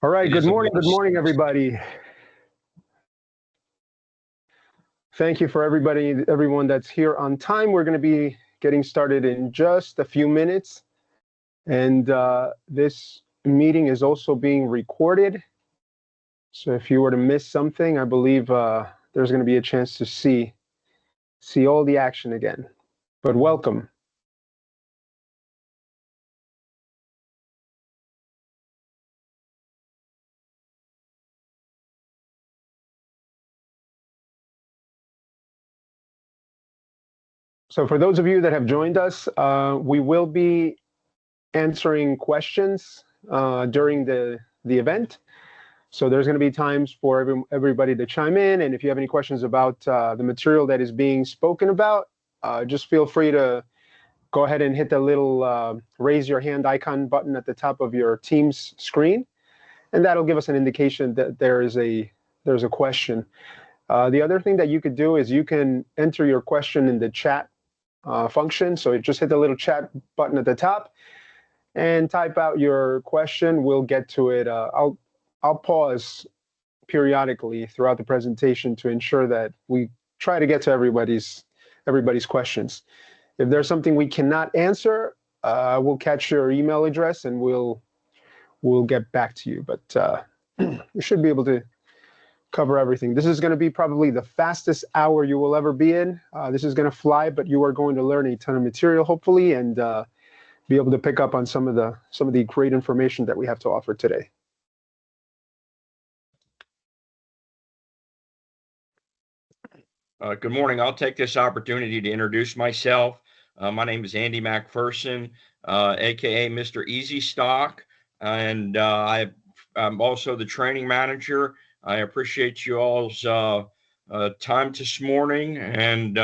All right, It good is a morning, must. everybody. Thank you for everyone that's here on time. We're going to be getting started in just a few minutes. And this meeting is also being recorded. So if you were to miss something, I believe there's going to be a chance to see all the action again. But welcome. So for those of you that have joined us, we will be answering questions during the event. So there's going to be times for everybody to chime in. And if you have any questions about the material that is being spoken about, just feel free to go ahead and hit the little raise your hand icon button at the top of your Teams screen. And that'll give us an indication that there's a question. The other thing that you could do is you can enter your question in the chat function. So just hit the little chat button at the top and type out your question. We'll get to it. I'll pause periodically throughout the presentation to ensure that we try to get to everybody's questions. If there's something we cannot answer, we'll catch your email address and we'll get back to you. But we should be able to cover everything. This is going to be probably the fastest hour you will ever be in. This is going to fly, but you are going to learn a ton of material, hopefully, and be able to pick up on some of the great information that we have to offer today. Good morning. I'll take this opportunity to introduce myself. My name is Andy McPherson, aka Mr. Easy Stock, and I'm also the training manager. I appreciate you all's time this morning. And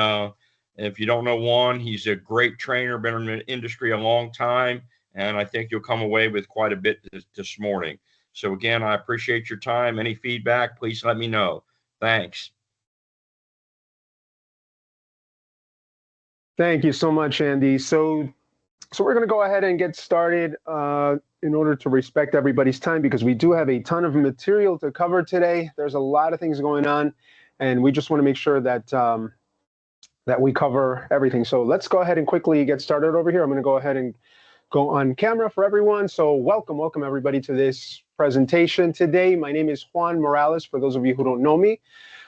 if you don't know Juan, he's a great trainer, been in the industry a long time, and I think you'll come away with quite a bit this morning. So again, I appreciate your time. Any feedback, please let me know. Thanks. Thank you so much, Andy. So we're going to go ahead and get started in order to respect everybody's time, because we do have a ton of material to cover today. There's a lot of things going on, and we just want to make sure that that we cover everything. So let's go ahead and quickly get started over here. I'm going to go ahead and go on camera for everyone. So welcome everybody to this presentation today. My name is Juan Morales, for those of you who don't know me.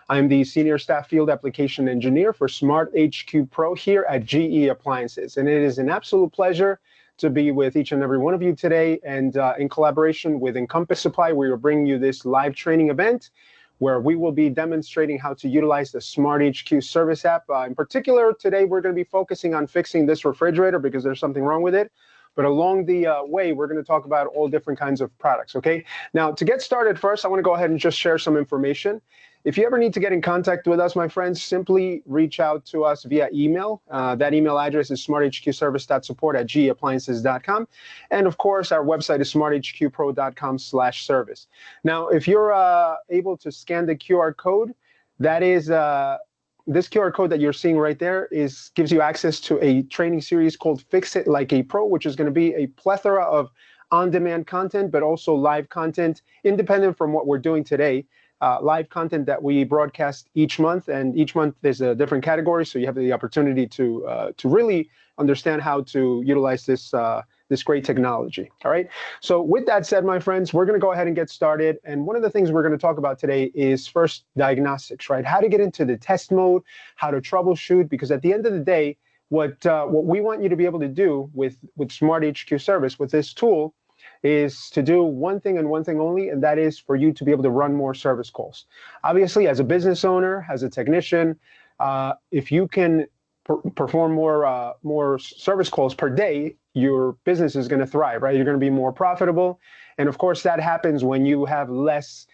I'm the Senior Staff Field Application Engineer for SmartHQ Pro here at GE Appliances. And it is an absolute pleasure to be with each and every one of you today. And in collaboration with Encompass Supply, we are bringing you this live training event where we will be demonstrating how to utilize the SmartHQ service app. In particular, today we're going to be focusing on fixing this refrigerator because there's something wrong with it. But along the way, we're going to talk about all different kinds of products, okay? Now, to get started first, I want to go ahead and just share some information. If you ever need to get in contact with us, my friends, simply reach out to us via email. That email address is smarthqservice.support@geappliances.com. And of course, our website is smarthqpro.com/service. Now, if you're able to scan the QR code, that is this QR code that you're seeing right there gives you access to a training series called Fix It Like a Pro, which is going to be a plethora of on-demand content, but also live content, independent from what we're doing today. Live content that we broadcast each month, and each month there's a different category, so you have the opportunity to really understand how to utilize this great technology. All right. So with that said, my friends, we're going to go ahead and get started. And one of the things we're going to talk about today is first diagnostics, right? How to get into the test mode, how to troubleshoot, because at the end of the day, what we want you to be able to do with SmartHQ service, with this tool, is to do one thing and one thing only, and that is for you to be able to run more service calls. Obviously, as a business owner, as a technician, if you can perform more service calls per day, your business is going to thrive, right? You're going to be more profitable. And of course, that happens when you have less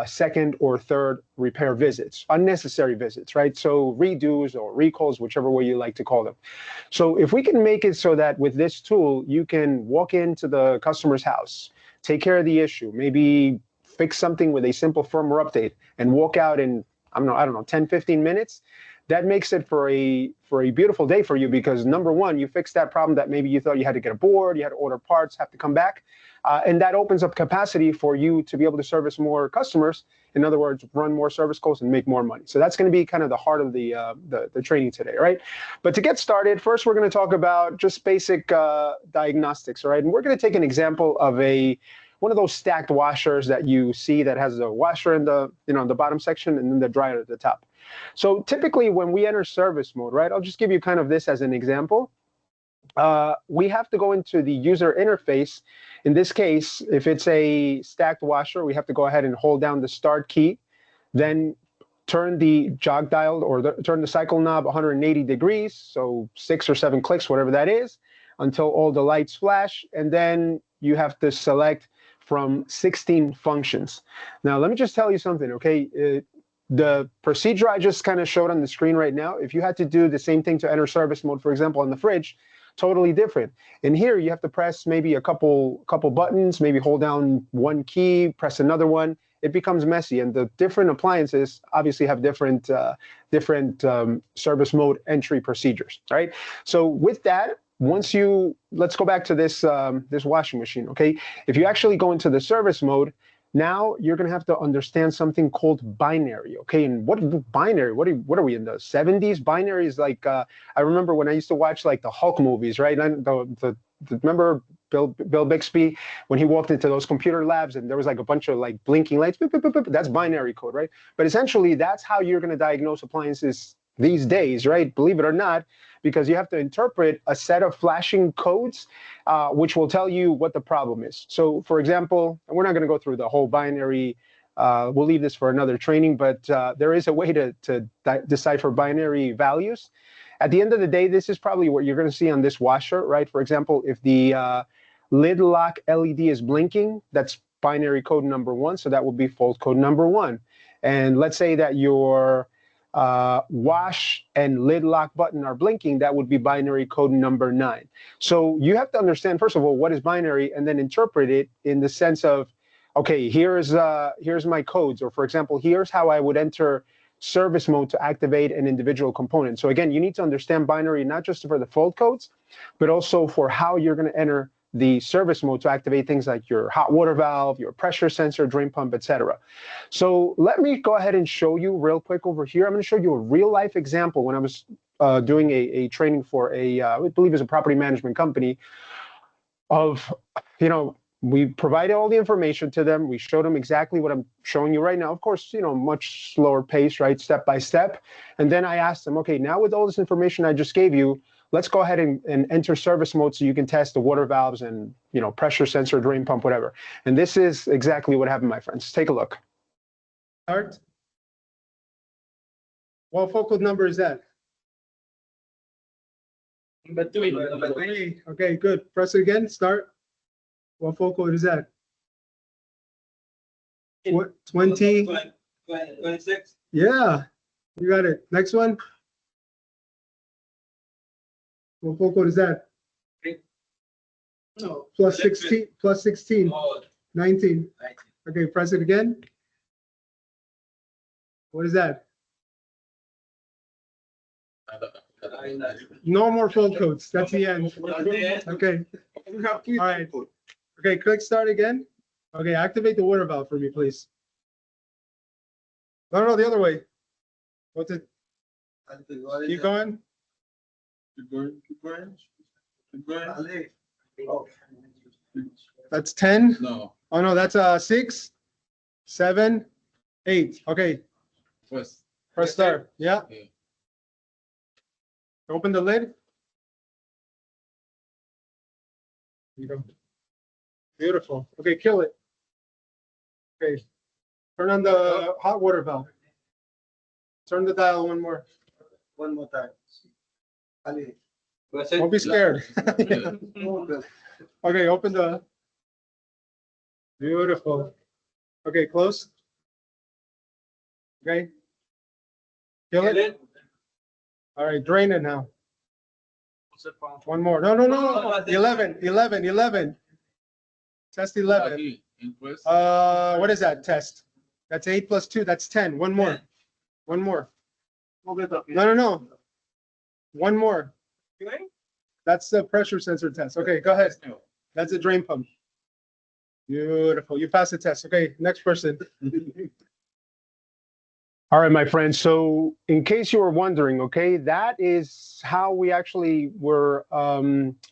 second or third repair visits, unnecessary visits, right? So redos or recalls, whichever way you like to call them. So if we can make it so that with this tool, you can walk into the customer's house, take care of the issue, maybe fix something with a simple firmware update, and walk out in, I don't know, 10, 15 minutes, that makes it for a beautiful day for you, because number one, you fix that problem that maybe you thought you had to get a board, you had to order parts, have to come back, and that opens up capacity for you to be able to service more customers. In other words, run more service calls and make more money. So that's going to be kind of the heart of the training today, right? But to get started, first we're going to talk about just basic diagnostics, right? And we're going to take an example of one of those stacked washers that you see that has a washer in the the bottom section and then the dryer at the top. So typically when we enter service mode, right, I'll just give you kind of this as an example. We have to go into the user interface. In this case, if it's a stacked washer, we have to go ahead and hold down the start key, then turn the jog dial or turn the cycle knob 180 degrees, so 6 or 7 clicks, whatever that is, until all the lights flash, and then you have to select from 16 functions. Now, let me just tell you something, okay? The procedure I just kind of showed on the screen right now, if you had to do the same thing to enter service mode, for example, on the fridge, totally different. In here, you have to press maybe a couple buttons, maybe hold down one key, press another one. It becomes messy, and the different appliances obviously have different service mode entry procedures, right? So with that, let's go back to this washing machine, okay? If you actually go into the service mode, now you're going to have to understand something called binary, okay? And what binary? What are we in the 70s? Binary is like I remember when I used to watch like the Hulk movies, right? And remember Bill Bixby when he walked into those computer labs and there was like a bunch of like blinking lights. Beep, beep, beep, beep. That's binary code, right? But essentially, that's how you're going to diagnose appliances these days, right? Believe it or not, because you have to interpret a set of flashing codes, which will tell you what the problem is. So, for example, and we're not going to go through the whole binary. We'll leave this for another training, but there is a way to decipher binary values. At the end of the day, this is probably what you're going to see on this washer, right? For example, if the lid lock LED is blinking, that's binary code number 1, so that would be fault code number 1. And let's say that your wash and lid lock button are blinking, that would be binary code number 9. So you have to understand, first of all, what is binary, and then interpret it in the sense of, okay, here's my codes, or for example, here's how I would enter service mode to activate an individual component. So again, you need to understand binary not just for the fault codes, but also for how you're going to enter the service mode to activate things like your hot water valve, your pressure sensor, drain pump, etc. So let me go ahead and show you real quick over here. I'm going to show you a real life example when I was doing a training for I believe it's a property management company of, we provided all the information to them. We showed them exactly what I'm showing you right now. Of course, much slower pace, right? Step by step. And then I asked them, okay, now with all this information I just gave you, let's go ahead and enter service mode so you can test the water valves and, pressure sensor, drain pump, whatever. And this is exactly what happened, my friends. Take a look. Start. What fault code number is that? Number 3. Okay, good. Press it again. Start. What fault code is that? What? 20? 26. Yeah, you got it. Next one. What fault code is that? No. Plus 16. Plus 16. Oh, 19. 19. Okay, press it again. What is that? No more fault codes. That's the end. Okay. All right. Okay, click start again. Okay, activate the water valve for me, please. No, the other way. What's it? Keep going. Keep going. That's 10. No. Oh no, that's 6, 7, 8. Okay, First. press start. Yeah. Yeah. Open the lid. There you go. Beautiful. Okay, kill it. Okay. Turn on the hot water valve. Turn the dial one more time. Don't be scared. Okay, open the. Beautiful. Okay, close. Okay. Kill it. All right, drain it now. One more. No. 11. Test 11. What is that test? That's 8 plus 2. That's 10. One more. No. One more. That's the pressure sensor test. Okay, go ahead. That's a drain pump. Beautiful. You passed the test. Okay, next person. All right, my friends. So in case you were wondering, okay, that is how we actually were,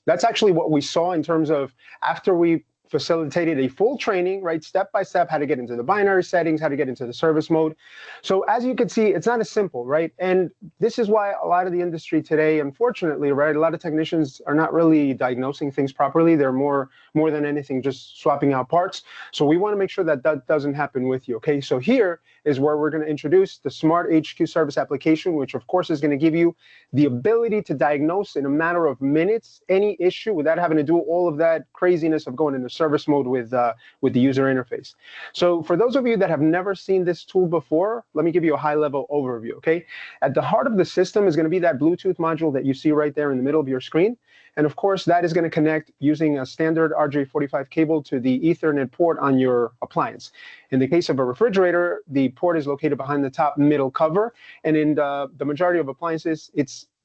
that's actually what we saw in terms of after we facilitated a full training, right, step by step, how to get into the binary settings, how to get into the service mode. So as you can see, it's not as simple, right? And this is why a lot of the industry today, unfortunately, right, a lot of technicians are not really diagnosing things properly. They're more than anything just swapping out parts. So we want to make sure that that doesn't happen with you, okay? So here is where we're going to introduce the SmartHQ service application, which of course is going to give you the ability to diagnose in a matter of minutes any issue without having to do all of that craziness of going into service mode with the user interface. So for those of you that have never seen this tool before, let me give you a high-level overview, okay? At the heart of the system is going to be that Bluetooth module that you see right there in the middle of your screen. And of course, that is going to connect using a standard RJ45 cable to the Ethernet port on your appliance. In the case of a refrigerator, the port is located behind the top middle cover. And in the majority of appliances,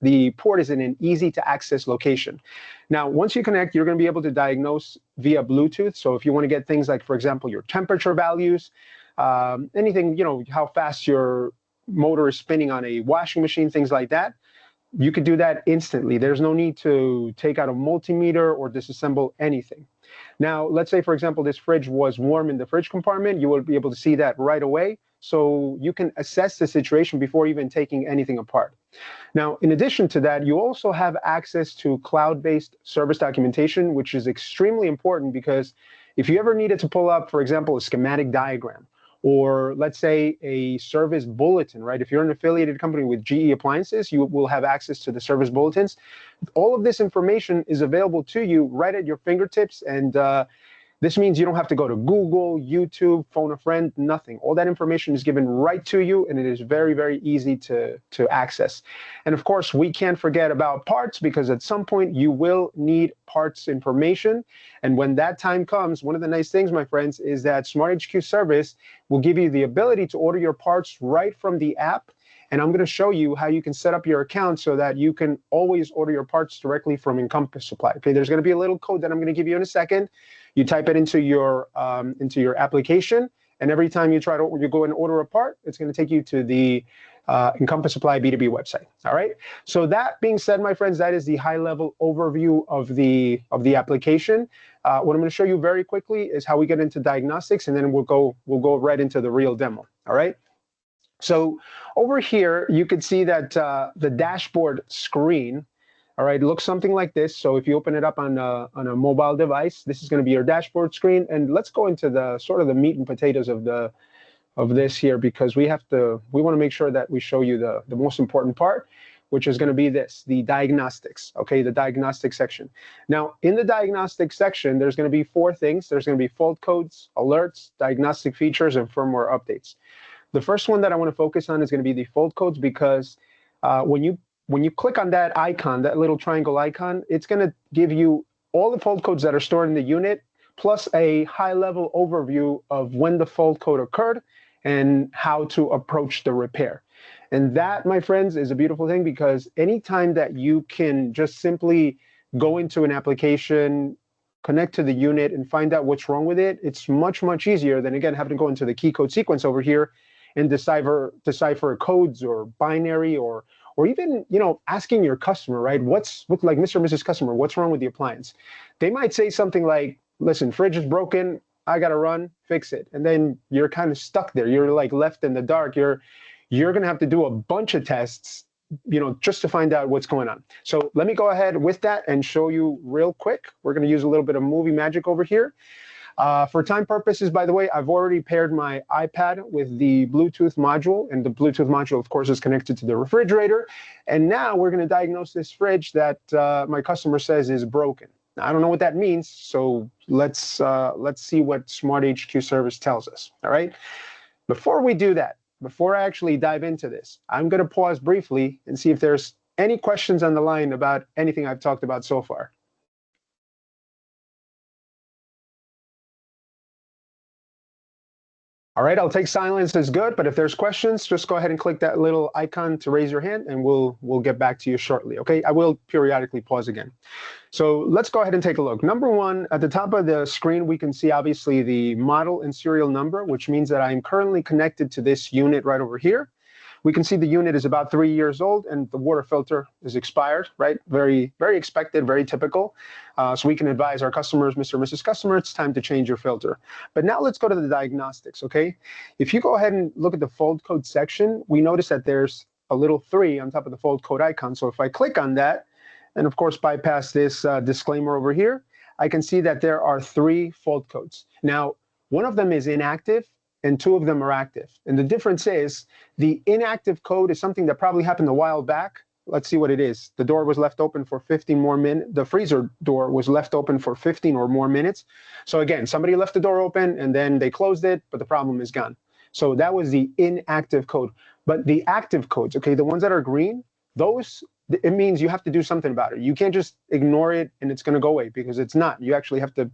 the port is in an easy to access location. Now, once you connect, you're going to be able to diagnose via Bluetooth. So if you want to get things like, for example, your temperature values, anything, you know, how fast your motor is spinning on a washing machine, things like that, you could do that instantly. There's no need to take out a multimeter or disassemble anything. Now, let's say, for example, this fridge was warm in the fridge compartment. You will be able to see that right away. So you can assess the situation before even taking anything apart. Now, in addition to that, you also have access to cloud-based service documentation, which is extremely important because if you ever needed to pull up, for example, a schematic diagram, or let's say a service bulletin, right? If you're an affiliated company with GE appliances, you will have access to the service bulletins. All of this information is available to you right at your fingertips, and this means you don't have to go to Google, YouTube, phone a friend, nothing. All that information is given right to you, and it is very, very easy to access. And of course, we can't forget about parts because at some point you will need parts information. And when that time comes, one of the nice things, my friends, is that SmartHQ service will give you the ability to order your parts right from the app. And I'm going to show you how you can set up your account so that you can always order your parts directly from Encompass Supply. Okay, there's going to be a little code that I'm going to give you in a second. You type it into your application, and every time you go and order a part, it's going to take you to the Encompass Supply B2B website. All right. So that being said, my friends, that is the high-level overview of the application. What I'm going to show you very quickly is how we get into diagnostics, and then we'll go right into the real demo. All right. So over here, you can see that the dashboard screen, all right, looks something like this. So if you open it up on a mobile device, this is going to be your dashboard screen. And let's go into the sort of the meat and potatoes of this here, because we want to make sure that we show you the most important part, which is going to be the diagnostics, okay, the diagnostic section. Now, in the diagnostic section, there's going to be 4 things. There's going to be fault codes, alerts, diagnostic features, and firmware updates. The first one that I want to focus on is going to be the fault codes, because when you click on that icon, that little triangle icon, it's going to give you all the fault codes that are stored in the unit, plus a high-level overview of when the fault code occurred and how to approach the repair. And that, my friends, is a beautiful thing, because anytime that you can just simply go into an application, connect to the unit, and find out what's wrong with it, it's much, much easier than, again, having to go into the key code sequence over here and decipher codes or binary or even, you know, asking your customer, right? What's like, Mr. or Mrs. Customer, what's wrong with the appliance? They might say something like, listen, fridge is broken, I gotta run, fix it. And then you're kind of stuck there. You're like left in the dark. You're gonna have to do a bunch of tests, you know, just to find out what's going on. So let me go ahead with that and show you real quick. We're gonna use a little bit of movie magic over here. For time purposes, by the way, I've already paired my iPad with the Bluetooth module, and the Bluetooth module, of course, is connected to the refrigerator. And now we're going to diagnose this fridge that my customer says is broken. Now, I don't know what that means, so let's see what SmartHQ service tells us. All right. Before we do that, before I actually dive into this, I'm going to pause briefly and see if there's any questions on the line about anything I've talked about so far. All right, I'll take silence as good, but if there's questions, just go ahead and click that little icon to raise your hand and we'll get back to you shortly, okay? I will periodically pause again. So let's go ahead and take a look. Number one, at the top of the screen, we can see obviously the model and serial number, which means that I'm currently connected to this unit right over here. We can see the unit is about 3 years old and the water filter is expired, right? Very, very expected, very typical. So we can advise our customers, Mr. and Mrs. Customer, it's time to change your filter. But now let's go to the diagnostics, okay? If you go ahead and look at the fault code section, we notice that there's a little 3 on top of the fault code icon. So if I click on that, and of course bypass this disclaimer over here, I can see that there are 3 fault codes. Now, one of them is inactive, and 2 of them are active. And the difference is the inactive code is something that probably happened a while back. Let's see what it is. The door was left open for 15 more minutes. The freezer door was left open for 15 or more minutes. So again, somebody left the door open and then they closed it, but the problem is gone. So that was the inactive code. But the active codes, okay, the ones that are green, those, it means you have to do something about it. You can't just ignore it and it's going to go away, because it's not. You actually have to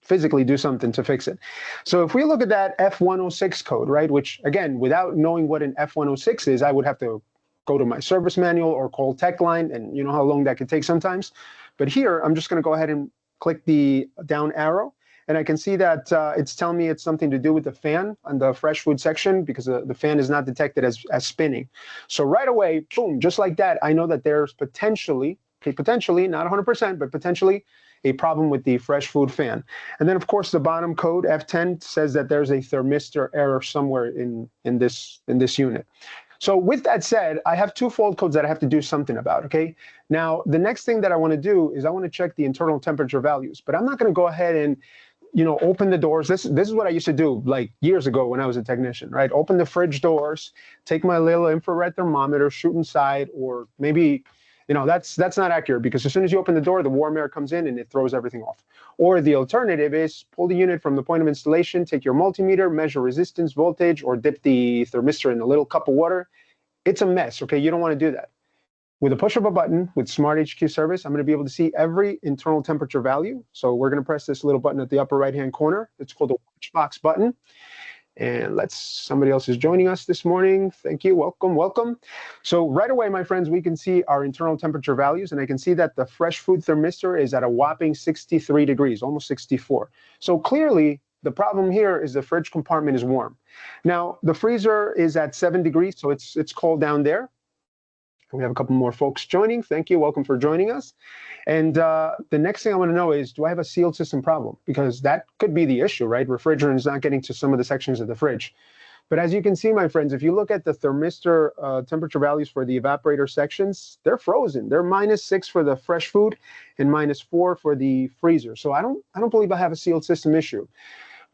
physically do something to fix it. So if we look at that F106 code, right, which again, without knowing what an F106 is, I would have to go to my service manual or call tech line, and you know how long that could take sometimes. But here, I'm just going to go ahead and click the down arrow, and I can see that it's telling me it's something to do with the fan on the fresh food section, because the fan is not detected as spinning. So right away, boom, just like that, I know that there's potentially, okay, potentially, not 100%, but potentially a problem with the fresh food fan. And then of course the bottom code F10 says that there's a thermistor error somewhere in this unit. So with that said, I have 2 fault codes that I have to do something about, okay? Now, the next thing that I want to do is I want to check the internal temperature values, but I'm not going to go ahead and, you know, open the doors. This is what I used to do like years ago when I was a technician, right? Open the fridge doors, take my little infrared thermometer, shoot inside, or maybe, you know, that's not accurate, because as soon as you open the door, the warm air comes in and it throws everything off. Or the alternative is pull the unit from the point of installation, take your multimeter, measure resistance, voltage, or dip the thermistor in a little cup of water. It's a mess, okay? You don't want to do that. With a push of a button, with SmartHQ service, I'm going to be able to see every internal temperature value. So we're going to press this little button at the upper right-hand corner. It's called the watch box button. And somebody else is joining us this morning. Thank you, welcome, welcome. So right away, my friends, we can see our internal temperature values, and I can see that the fresh food thermistor is at a whopping 63 degrees, almost 64. So clearly, the problem here is the fridge compartment is warm. Now, the freezer is at 7 degrees, so it's cold down there. We have a couple more folks joining. Thank you. Welcome for joining us. And the next thing I want to know is, do I have a sealed system problem? Because that could be the issue, right? Refrigerant is not getting to some of the sections of the fridge. But as you can see, my friends, if you look at the thermistor temperature values for the evaporator sections, they're frozen. They're -6 for the fresh food and -4 for the freezer. So I don't believe I have a sealed system issue.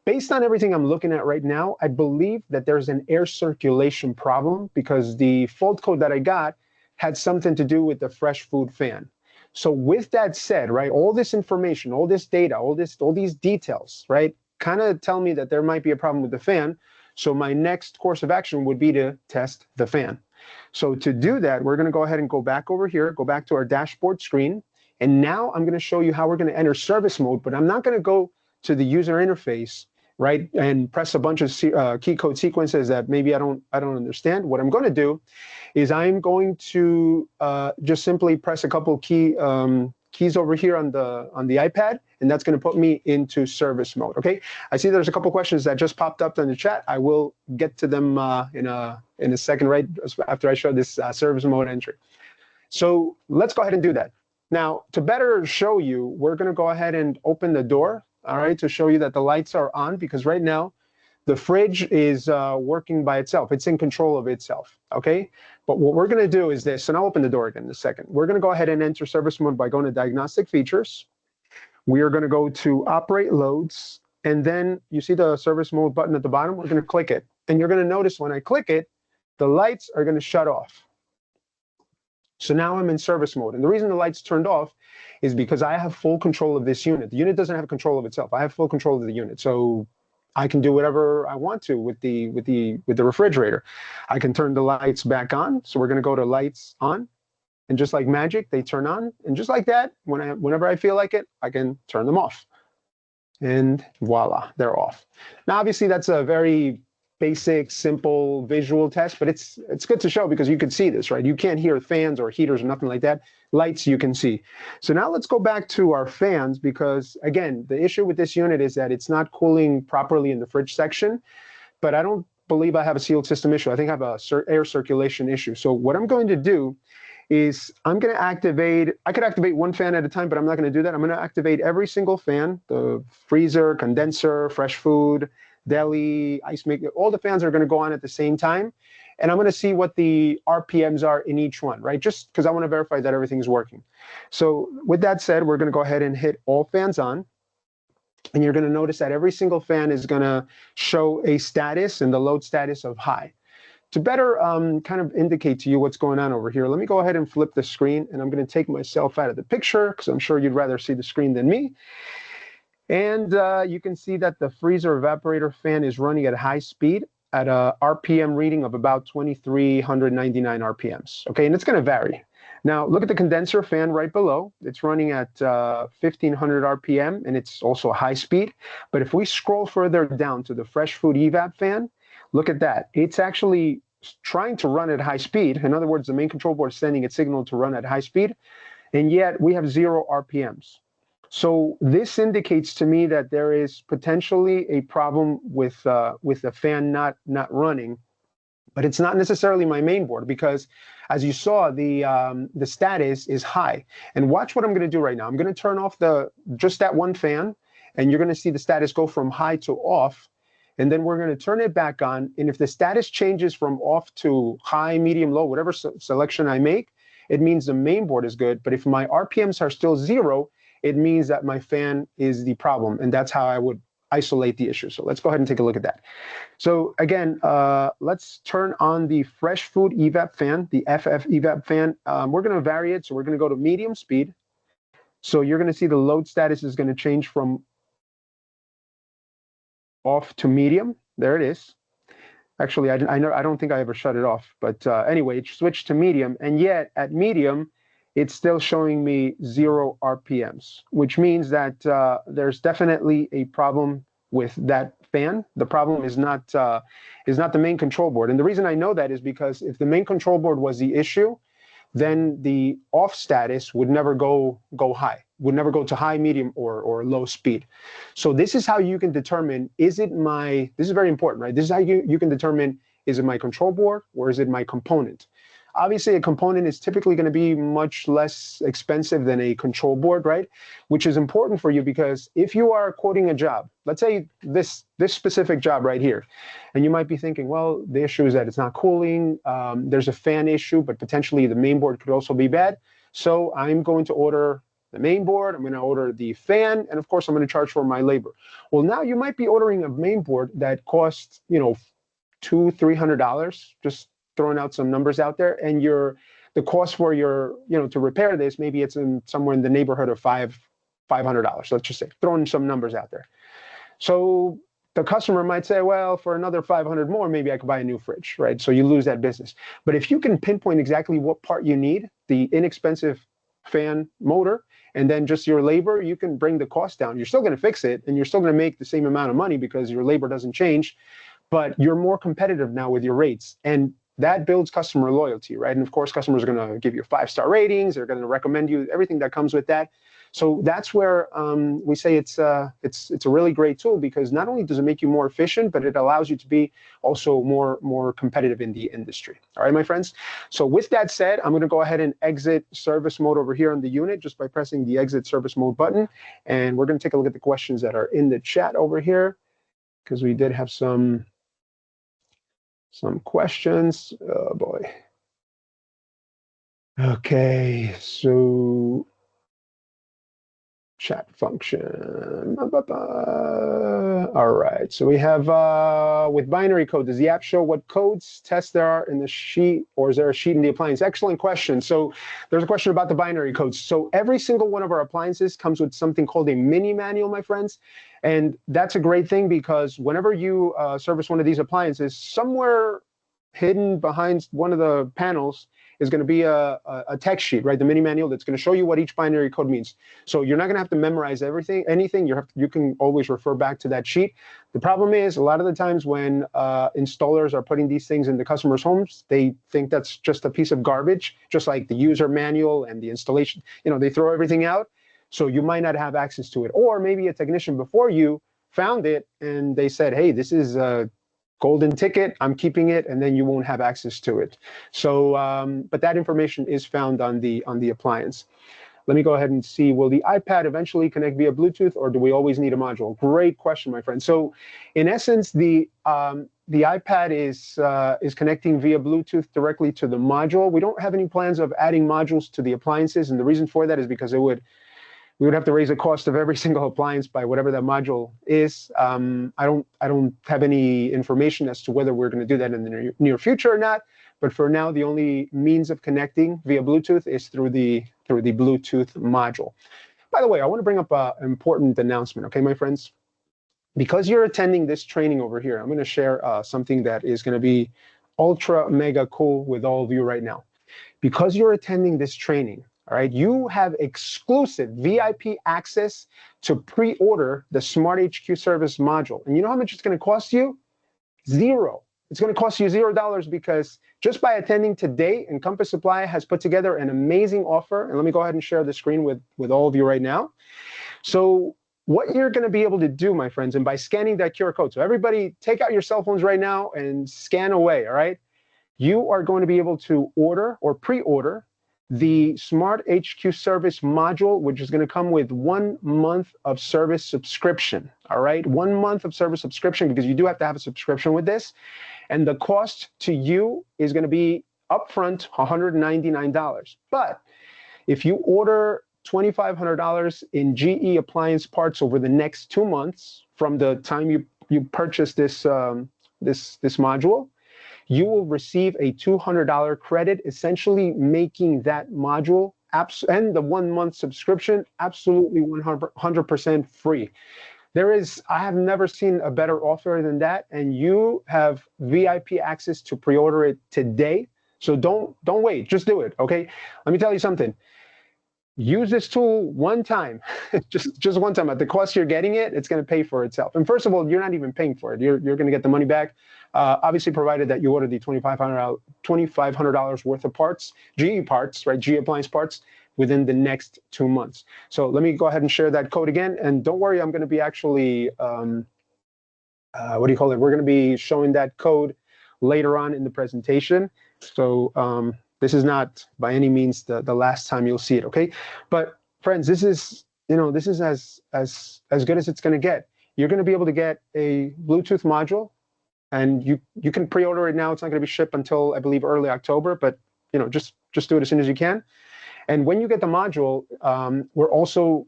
Based on everything I'm looking at right now, I believe that there's an air circulation problem, because the fault code that I got had something to do with the fresh food fan. So with that said, right, all this information, all this data, all these details, right, kind of tell me that there might be a problem with the fan. So my next course of action would be to test the fan. So to do that, we're going to go ahead and go back over here, go back to our dashboard screen. And now I'm going to show you how we're going to enter service mode, but I'm not going to go to the user interface, right, and press a bunch of key code sequences that maybe I don't understand. What I'm going to do is I'm going to just simply press a couple keys over here on the iPad, and that's going to put me into service mode. Okay, I see there's a couple questions that just popped up in the chat. I will get to them in a second, right after I show this service mode entry. So let's go ahead and do that. Now, to better show you, we're going to go ahead and open the door. All right, to show you that the lights are on, because right now the fridge is working by itself. It's in control of itself, okay? But what we're going to do is this, and I'll open the door again in a second. We're going to go ahead and enter service mode by going to diagnostic features. We are going to go to operate loads, and then you see the service mode button at the bottom. We're going to click it, and you're going to notice when I click it, the lights are going to shut off. So now I'm in service mode, and the reason the lights turned off is because I have full control of this unit. The unit doesn't have control of itself. I have full control of the unit, so I can do whatever I want to with the refrigerator. I can turn the lights back on. So we're going to go to lights on, and just like magic, they turn on. And just like that, whenever I feel like it, I can turn them off. And voila, they're off. Now, obviously, that's a very basic, simple visual test, but it's good to show because you can see this, right? You can't hear fans or heaters or nothing like that. Lights you can see. So now let's go back to our fans because, again, the issue with this unit is that it's not cooling properly in the fridge section, but I don't believe I have a sealed system issue. I think I have a air circulation issue. So what I'm going to do is I'm going to activate, I could activate one fan at a time, but I'm not going to do that. I'm going to activate every single fan, the freezer, condenser, fresh food, deli, ice maker, all the fans are going to go on at the same time. And I'm going to see what the RPMs are in each one, right? Just because I want to verify that everything's working. So with that said, we're going to go ahead and hit all fans on. And you're going to notice that every single fan is going to show a status and the load status of high. To better kind of indicate to you what's going on over here, let me go ahead and flip the screen. And I'm going to take myself out of the picture because I'm sure you'd rather see the screen than me. And you can see that the freezer evaporator fan is running at high speed at a RPM reading of about 2,399 RPMs. Okay, and it's going to vary. Now, look at the condenser fan right below. It's running at 1,500 RPM, and it's also high speed. But if we scroll further down to the fresh food evap fan, look at that. It's actually trying to run at high speed. In other words, the main control board is sending its signal to run at high speed, and yet we have 0 RPMs. So this indicates to me that there is potentially a problem with the fan not running, but it's not necessarily my main board because, as you saw, the status is high. And watch what I'm going to do right now. I'm going to turn off just that one fan, and you're going to see the status go from high to off. And then we're going to turn it back on. And if the status changes from off to high, medium, low, whatever selection I make, it means the main board is good. But if my RPMs are still 0, it means that my fan is the problem. And that's how I would isolate the issue. So let's go ahead and take a look at that. So again, let's turn on the fresh food evap fan, the FF evap fan. We're going to vary it. So we're going to go to medium speed. So you're going to see the load status is going to change from off to medium. There it is. Actually, I don't think I ever shut it off. But anyway, it switched to medium. And yet at medium, it's still showing me 0 RPMs, which means that there's definitely a problem with that fan. The problem is not the main control board. And the reason I know that is because if the main control board was the issue, then the off status would never go high, would never go to high, medium, or low speed. So this is how you can determine, this is very important, right? This is how you can determine, is it my control board or is it my component? Obviously, a component is typically going to be much less expensive than a control board, right? Which is important for you because if you are quoting a job, let's say this specific job right here, and you might be thinking, well, the issue is that it's not cooling. There's a fan issue, but potentially the main board could also be bad. So I'm going to order the main board, I'm going to order the fan, and of course, I'm going to charge for my labor. Well, now you might be ordering a main board that costs, $200-300, just throwing out some numbers out there, and the cost for to repair this, maybe it's somewhere in the neighborhood of $500. Let's just say, throwing some numbers out there. So the customer might say, well, for another 500 more, maybe I could buy a new fridge, right? So you lose that business. But if you can pinpoint exactly what part you need, the inexpensive fan motor, and then just your labor, you can bring the cost down. You're still going to fix it, and you're still going to make the same amount of money because your labor doesn't change, but you're more competitive now with your rates. And that builds customer loyalty, right? And of course, customers are going to give you 5-star ratings. They're going to recommend you, everything that comes with that. So that's where we say it's a really great tool because not only does it make you more efficient, but it allows you to be also more competitive in the industry. All right, my friends. So with that said, I'm going to go ahead and exit service mode over here on the unit just by pressing the exit service mode button. And we're going to take a look at the questions that are in the chat over here because we did have some questions. Oh boy. Okay, so chat function. All right, so we have with binary code, does the app show what codes tests there are in the sheet, or is there a sheet in the appliance? Excellent question. So there's a question about the binary codes. So every single one of our appliances comes with something called a mini manual, my friends. And that's a great thing because whenever you service one of these appliances, somewhere hidden behind one of the panels is going to be a text sheet, right? The mini manual that's going to show you what each binary code means. So you're not going to have to memorize anything. You can always refer back to that sheet. The problem is a lot of the times when installers are putting these things in the customers' homes, they think that's just a piece of garbage, just like the user manual and the installation. They throw everything out. So you might not have access to it. Or maybe a technician before you found it and they said, hey, this is a golden ticket, I'm keeping it, and then you won't have access to it. So, but that information is found on the appliance. Let me go ahead and see, will the iPad eventually connect via Bluetooth, or do we always need a module? Great question, my friend. So in essence, the iPad is connecting via Bluetooth directly to the module. We don't have any plans of adding modules to the appliances, and the reason for that is because we would have to raise the cost of every single appliance by whatever that module is. I don't have any information as to whether we're going to do that in the near future or not. But for now, the only means of connecting via Bluetooth is through the Bluetooth module. By the way, I want to bring up an important announcement, okay, my friends? Because you're attending this training over here, I'm going to share something that is going to be ultra mega cool with all of you right now. Because you're attending this training, all right, you have exclusive VIP access to pre-order the SmartHQ service module. And you know how much it's going to cost you? $0. It's going to cost you $0 because just by attending today, Encompass Supply has put together an amazing offer. And let me go ahead and share the screen with all of you right now. So what you're going to be able to do, my friends, and by scanning that QR code, so everybody take out your cell phones right now and scan away, all right? You are going to be able to order or pre-order the SmartHQ service module, which is going to come with 1 month of service subscription, all right? 1 month of service subscription, because you do have to have a subscription with this. And the cost to you is going to be upfront $199. But if you order $2,500 in GE appliance parts over the next 2 months from the time you purchase this module, you will receive a $200 credit, essentially making that module and the 1 month subscription absolutely 100% free. I have never seen a better offer than that, and you have VIP access to pre-order it today. So don't wait, just do it, okay? Let me tell you something. Use this tool one time, just one time. At the cost you're getting it, it's going to pay for itself. And first of all, you're not even paying for it. You're going to get the money back, obviously provided that you order the $2,500 worth of parts, GE parts, right? GE appliance parts within the next 2 months. So let me go ahead and share that code again. And don't worry, I'm going to be actually, what do you call it? We're going to be showing that code later on in the presentation. So this is not by any means the last time you'll see it, okay? But friends, this is as good as it's going to get. You're going to be able to get a Bluetooth module, and you can pre-order it now. It's not going to be shipped until, I believe, early October, but just do it as soon as you can. And when you get the module, we're also,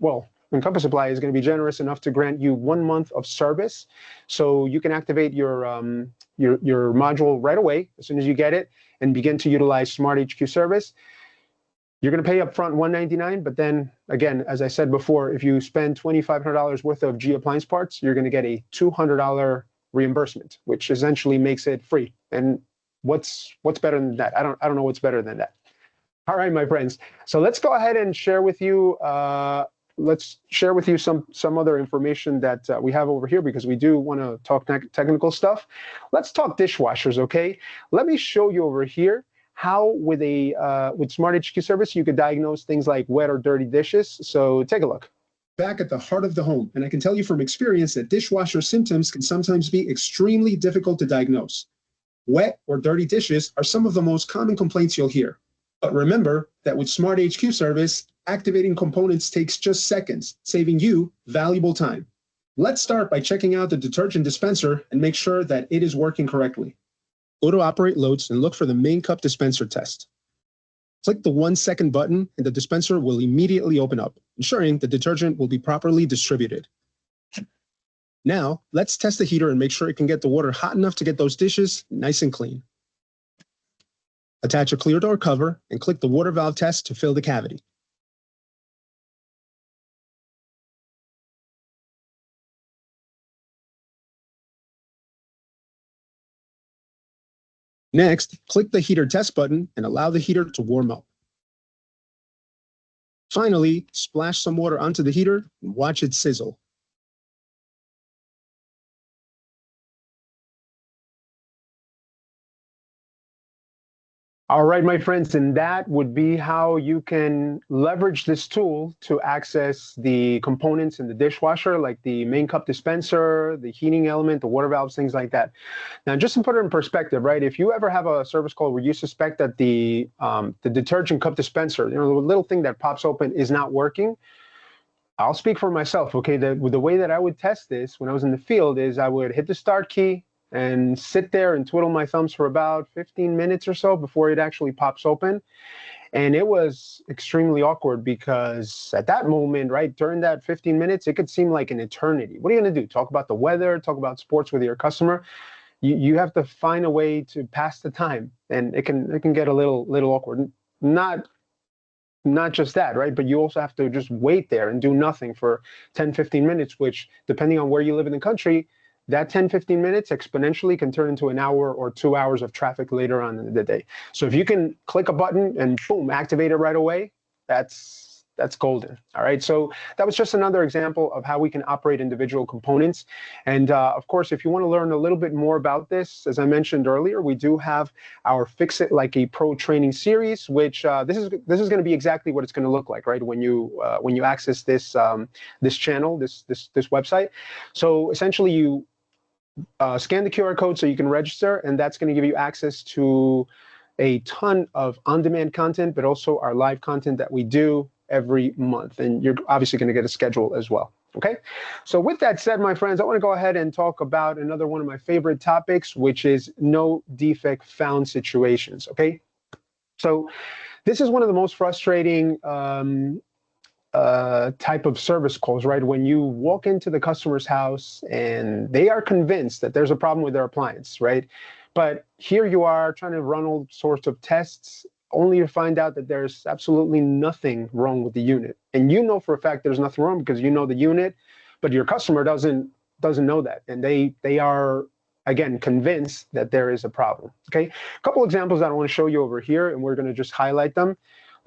Encompass Supply is going to be generous enough to grant you 1 month of service, so you can activate your module right away as soon as you get it and begin to utilize SmartHQ service. You're going to pay upfront $199, but then again, as I said before, if you spend $2,500 worth of G appliance parts, you're going to get a $200 reimbursement, which essentially makes it free. And what's better than that? I don't know what's better than that. All right, my friends. So let's go ahead and share with you. Some other information that we have over here, because we do want to talk technical stuff. Let's talk dishwashers, okay? Let me show you over here how with SmartHQ service you could diagnose things like wet or dirty dishes. So take a look. Back at the heart of the home, and I can tell you from experience that dishwasher symptoms can sometimes be extremely difficult to diagnose. Wet or dirty dishes are some of the most common complaints you'll hear. But remember that with SmartHQ service, activating components takes just seconds, saving you valuable time. Let's start by checking out the detergent dispenser and make sure that it is working correctly. Go to Operate Loads and look for the main cup dispenser test. Click the 1-second button and the dispenser will immediately open up, ensuring the detergent will be properly distributed. Now, let's test the heater and make sure it can get the water hot enough to get those dishes nice and clean. Attach a clear door cover and click the water valve test to fill the cavity. Next, click the heater test button and allow the heater to warm up. Finally, splash some water onto the heater and watch it sizzle. All right, my friends, and that would be how you can leverage this tool to access the components in the dishwasher, like the main cup dispenser, the heating element, the water valves, things like that. Now, just to put it in perspective, right, if you ever have a service call where you suspect that the detergent cup dispenser, the little thing that pops open is not working, I'll speak for myself, okay? The way that I would test this when I was in the field is I would hit the start key and sit there and twiddle my thumbs for about 15 minutes or so before it actually pops open. And it was extremely awkward because at that moment, right, during that 15 minutes, it could seem like an eternity. What are you going to do? Talk about the weather, talk about sports with your customer? You have to find a way to pass the time, and it can get a little awkward. Not just that, right? But you also have to just wait there and do nothing for 10, 15 minutes, which depending on where you live in the country, that 10, 15 minutes exponentially can turn into an hour or 2 hours of traffic later on in the day. So if you can click a button and boom, activate it right away, that's golden. All right. So that was just another example of how we can operate individual components. And of course, if you want to learn a little bit more about this, as I mentioned earlier, we do have our Fix It Like a Pro training series, which this is going to be exactly what it's going to look like, right? When you access this this channel, this website. So essentially, you scan the QR code so you can register, and that's going to give you access to a ton of on-demand content, but also our live content that we do every month. And you're obviously going to get a schedule as well. Okay. So with that said, my friends, I want to go ahead and talk about another one of my favorite topics, which is no defect found situations. Okay. So this is one of the most frustrating type of service calls, right? When you walk into the customer's house and they are convinced that there's a problem with their appliance, right? But here you are trying to run all sorts of tests only to find out that there's absolutely nothing wrong with the unit. And you know for a fact there's nothing wrong because you know the unit, but your customer doesn't know that. And they are, again, convinced that there is a problem. Okay. A couple examples that I want to show you over here, and we're going to just highlight them.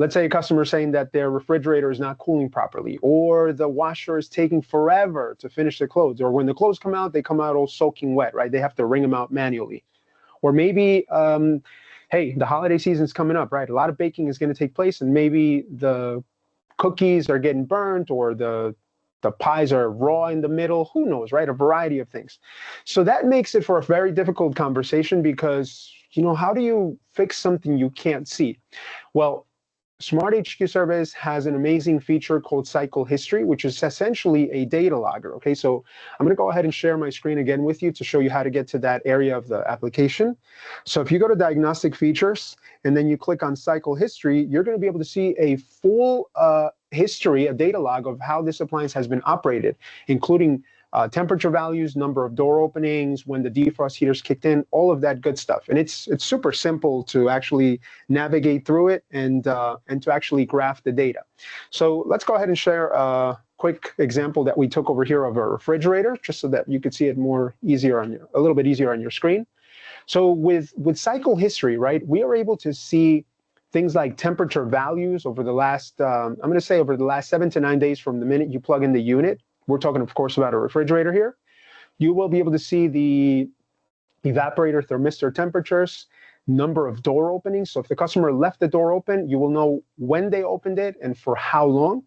Let's say a customer is saying that their refrigerator is not cooling properly, or the washer is taking forever to finish the clothes, or when the clothes come out, they come out all soaking wet, right? They have to wring them out manually. Or maybe, hey, the holiday season's coming up, right? A lot of baking is going to take place, and maybe the cookies are getting burnt, or the pies are raw in the middle. Who knows, right? A variety of things. So that makes it for a very difficult conversation because, you know, how do you fix something you can't see? Well, SmartHQ Service has an amazing feature called Cycle History, which is essentially a data logger. Okay, so I'm going to go ahead and share my screen again with you to show you how to get to that area of the application. So if you go to Diagnostic Features and then you click on Cycle History, you're going to be able to see a full history, a data log of how this appliance has been operated, including temperature values, number of door openings, when the defrost heaters kicked in, all of that good stuff. And it's super simple to actually navigate through it and to actually graph the data. So let's go ahead and share a quick example that we took over here of a refrigerator, just so that you could see it a little bit easier on your screen. So with cycle history, right, we are able to see things like temperature values over the last, I'm going to say over the last 7 to 9 days from the minute you plug in the unit. We're talking, of course, about a refrigerator here. You will be able to see the evaporator thermistor temperatures, number of door openings. So if the customer left the door open, you will know when they opened it and for how long.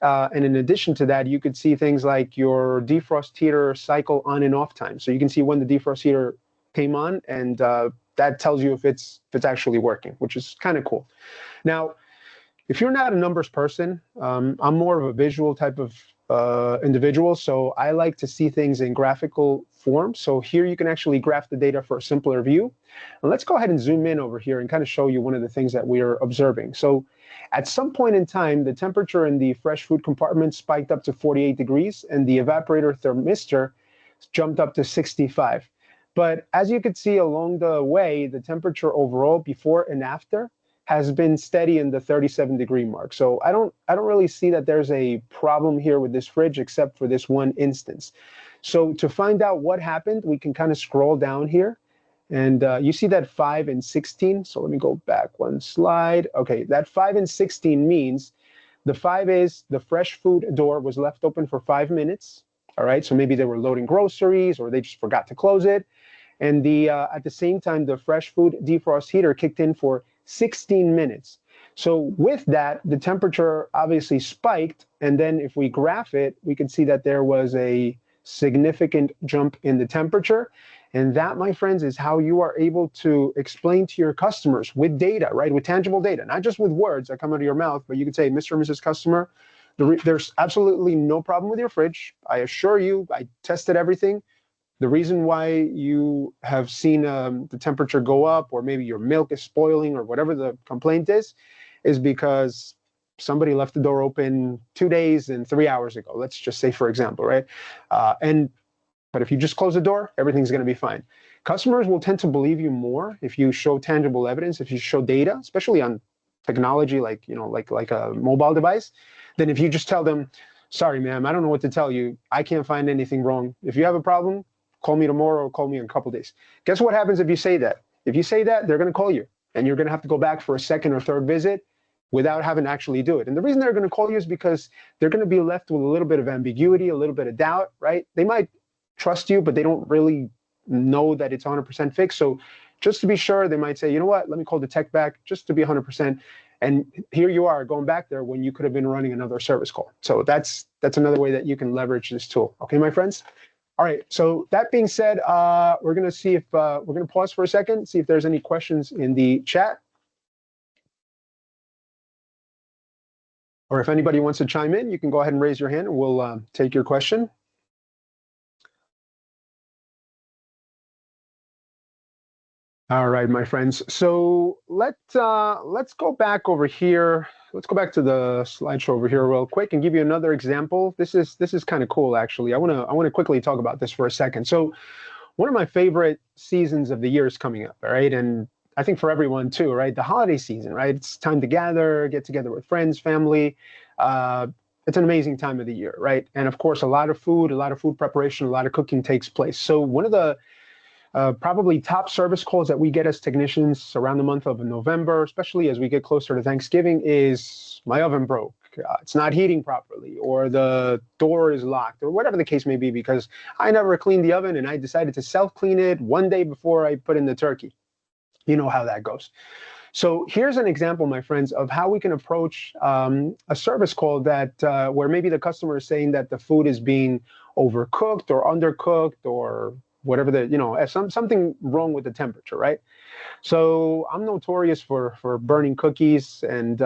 And in addition to that, you could see things like your defrost heater cycle on and off time. So you can see when the defrost heater came on, and that tells you if it's actually working, which is kind of cool. Now, if you're not a numbers person, I'm more of a visual type of individual, so I like to see things in graphical form. So here you can actually graph the data for a simpler view. And let's go ahead and zoom in over here and kind of show you one of the things that we are observing. So at some point in time, the temperature in the fresh food compartment spiked up to 48 degrees, and the evaporator thermistor jumped up to 65. But as you could see along the way, the temperature overall before and after has been steady in the 37-degree mark. So I don't really see that there's a problem here with this fridge except for this one instance. So to find out what happened, we can kind of scroll down here And you see that 5 and 16. So let me go back one slide. Okay, that 5 and 16 means the 5 is the fresh food door was left open for 5 minutes. All right, so maybe they were loading groceries or they just forgot to close it. And the at the same time, the fresh food defrost heater kicked in for 16 minutes. So with that, the temperature obviously spiked. And then if we graph it, we can see that there was a significant jump in the temperature. And that, my friends, is how you are able to explain to your customers with data, right? With tangible data, not just with words that come out of your mouth, but you can say, Mr. and Mrs. Customer, there's absolutely no problem with your fridge. I assure you, I tested everything. The reason why you have seen the temperature go up, or maybe your milk is spoiling, or whatever the complaint is because somebody left the door open 2 days and 3 hours ago. Let's just say, for example, right? But if you just close the door, everything's going to be fine. Customers will tend to believe you more if you show tangible evidence, if you show data, especially on technology like a mobile device, than if you just tell them, sorry, ma'am, I don't know what to tell you. I can't find anything wrong. If you have a problem, call me tomorrow or call me in a couple of days. Guess what happens if you say that? If you say that, they're going to call you, and you're going to have to go back for a second or third visit without having to actually do it. And the reason they're going to call you is because they're going to be left with a little bit of ambiguity, a little bit of doubt, right? They might trust you, but they don't really know that it's 100% fixed. So just to be sure, they might say, you know what, let me call the tech back just to be 100%. And here you are going back there when you could have been running another service call. So that's another way that you can leverage this tool. Okay, my friends? All right, so that being said, we're going to see if we're going to pause for a second, see if there's any questions in the chat. Or if anybody wants to chime in, you can go ahead and raise your hand and we'll take your question. All right, my friends. So let's go back over here. Let's go back to the slideshow over here real quick and give you another example. This is kind of cool, actually. I want to quickly talk about this for a second. So one of my favorite seasons of the year is coming up, all right? And I think for everyone too, right? The holiday season, right? It's time to gather, get together with friends, family. It's an amazing time of the year, right? And of course, a lot of food preparation, a lot of cooking takes place. So one of the probably top service calls that we get as technicians around the month of November, especially as we get closer to Thanksgiving, is my oven broke. It's not heating properly, or the door is locked, or whatever the case may be, because I never cleaned the oven and I decided to self-clean it one day before I put in the turkey. You know how that goes. So here's an example, my friends, of how we can approach a service call that where maybe the customer is saying that the food is being overcooked or undercooked or whatever something wrong with the temperature, right? So I'm notorious for burning cookies, and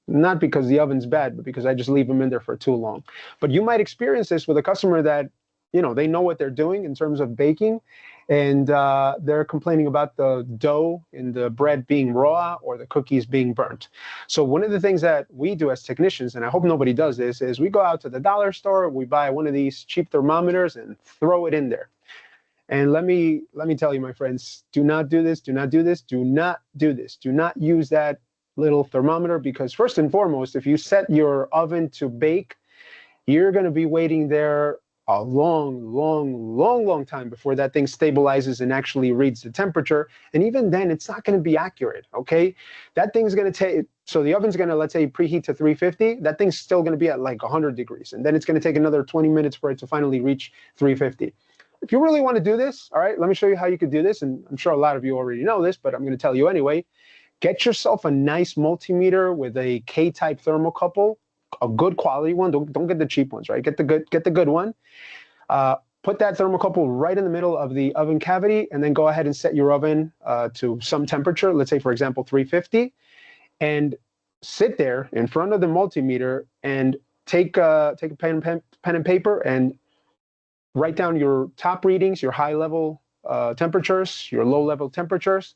not because the oven's bad, but because I just leave them in there for too long. But you might experience this with a customer that, they know what they're doing in terms of baking, and they're complaining about the dough and the bread being raw or the cookies being burnt. So one of the things that we do as technicians, and I hope nobody does this, is we go out to the dollar store, we buy one of these cheap thermometers and throw it in there. And let me tell you, my friends, do not do this, do not do this, do not do this. Do not use that little thermometer, because first and foremost, if you set your oven to bake, you're going to be waiting there a long time before that thing stabilizes and actually reads the temperature. And even then, it's not going to be accurate, okay? That thing's going to take, so the oven's going to, let's say, preheat to 350. That thing's still going to be at like 100 degrees. And then it's going to take another 20 minutes for it to finally reach 350. If you really want to do this, all right, let me show you how you could do this. And I'm sure a lot of you already know this, but I'm going to tell you anyway. Get yourself a nice multimeter with a K-type thermocouple, a good quality one. Don't get the cheap ones, right? Get the good one. Put that thermocouple right in the middle of the oven cavity, and then go ahead and set your oven to some temperature. Let's say, for example, 350, and sit there in front of the multimeter and take a pen and paper and write down your top readings, your high-level temperatures, your low-level temperatures.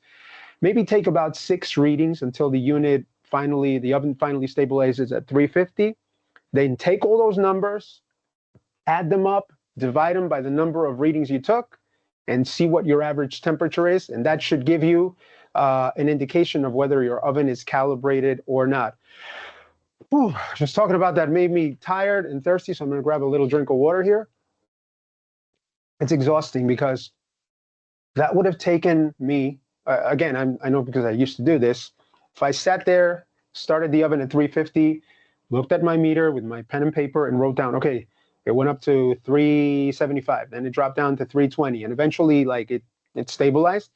Maybe take about 6 readings until the oven finally stabilizes at 350. Then take all those numbers, add them up, divide them by the number of readings you took, and see what your average temperature is. And that should give you an indication of whether your oven is calibrated or not. Whew, just talking about that made me tired and thirsty, so I'm going to grab a little drink of water here. It's exhausting because that would have taken me, again, I know because I used to do this. If I sat there, started the oven at 350, looked at my meter with my pen and paper and wrote down, okay, it went up to 375, then it dropped down to 320, and eventually like it stabilized.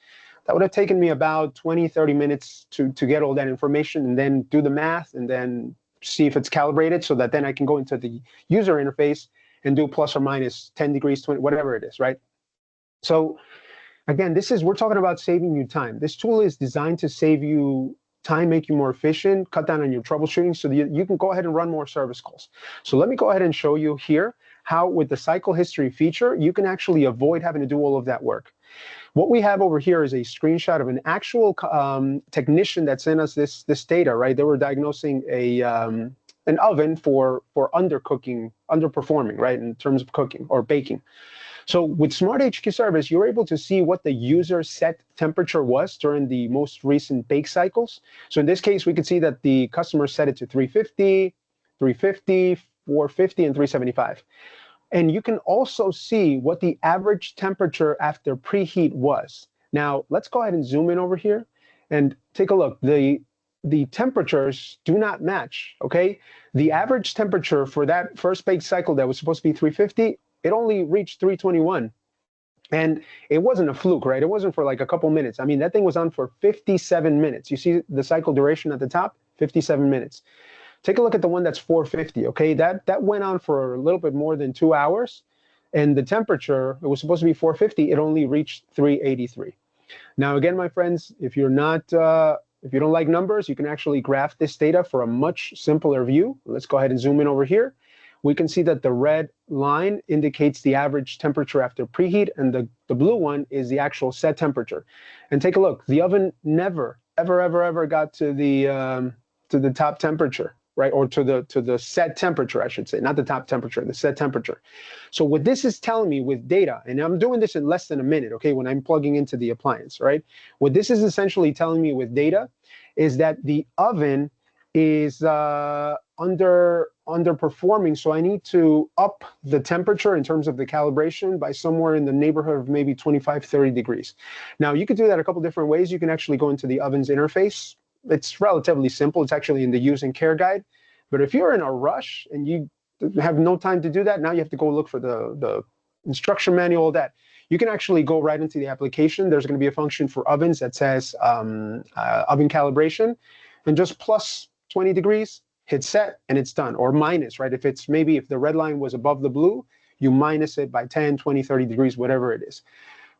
That would have taken me about 20, 30 minutes to get all that information and then do the math and then see if it's calibrated so that then I can go into the user interface and do plus or minus 10 degrees, 20, whatever it is, right? So again, we're talking about saving you time. This tool is designed to save you time, make you more efficient, cut down on your troubleshooting so that you can go ahead and run more service calls. So let me go ahead and show you here how with the cycle history feature, you can actually avoid having to do all of that work. What we have over here is a screenshot of an actual technician that sent us this data, right? They were diagnosing an oven for undercooking, underperforming, right, in terms of cooking or baking. So with SmartHQ service, you're able to see what the user set temperature was during the most recent bake cycles. So in this case, we could see that the customer set it to 350, 350, 450, and 375. And you can also see what the average temperature after preheat was. Now, let's go ahead and zoom in over here and take a look. The temperatures do not match, okay? The average temperature for that first bake cycle that was supposed to be 350, it only reached 321. And it wasn't a fluke, right? It wasn't for like a couple minutes. I mean, that thing was on for 57 minutes. You see the cycle duration at the top, 57 minutes. Take a look at the one that's 450, okay? That went on for a little bit more than 2 hours. And the temperature, it was supposed to be 450, it only reached 383. Now, again, my friends, if you're not, if you don't like numbers, you can actually graph this data for a much simpler view. Let's go ahead and zoom in over here. We can see that the red line indicates the average temperature after preheat, and the blue one is the actual set temperature. And take a look, the oven never, ever got to the top temperature, right? Or to the set temperature, I should say, not the top temperature, the set temperature. So what this is telling me with data, and I'm doing this in less than a minute, okay, when I'm plugging into the appliance, right? What this is essentially telling me with data is that the oven is underperforming, so I need to up the temperature in terms of the calibration by somewhere in the neighborhood of maybe 25, 30 degrees. Now, you could do that a couple different ways. You can actually go into the oven's interface. It's relatively simple. It's actually in the use and care guide. But if you're in a rush and you have no time to do that, now you have to go look for the instruction manual, all that. You can actually go right into the application. There's going to be a function for ovens that says oven calibration, and just plus 20 degrees, hit set, and it's done. Or minus, right? If the red line was above the blue, you minus it by 10, 20, 30 degrees, whatever it is.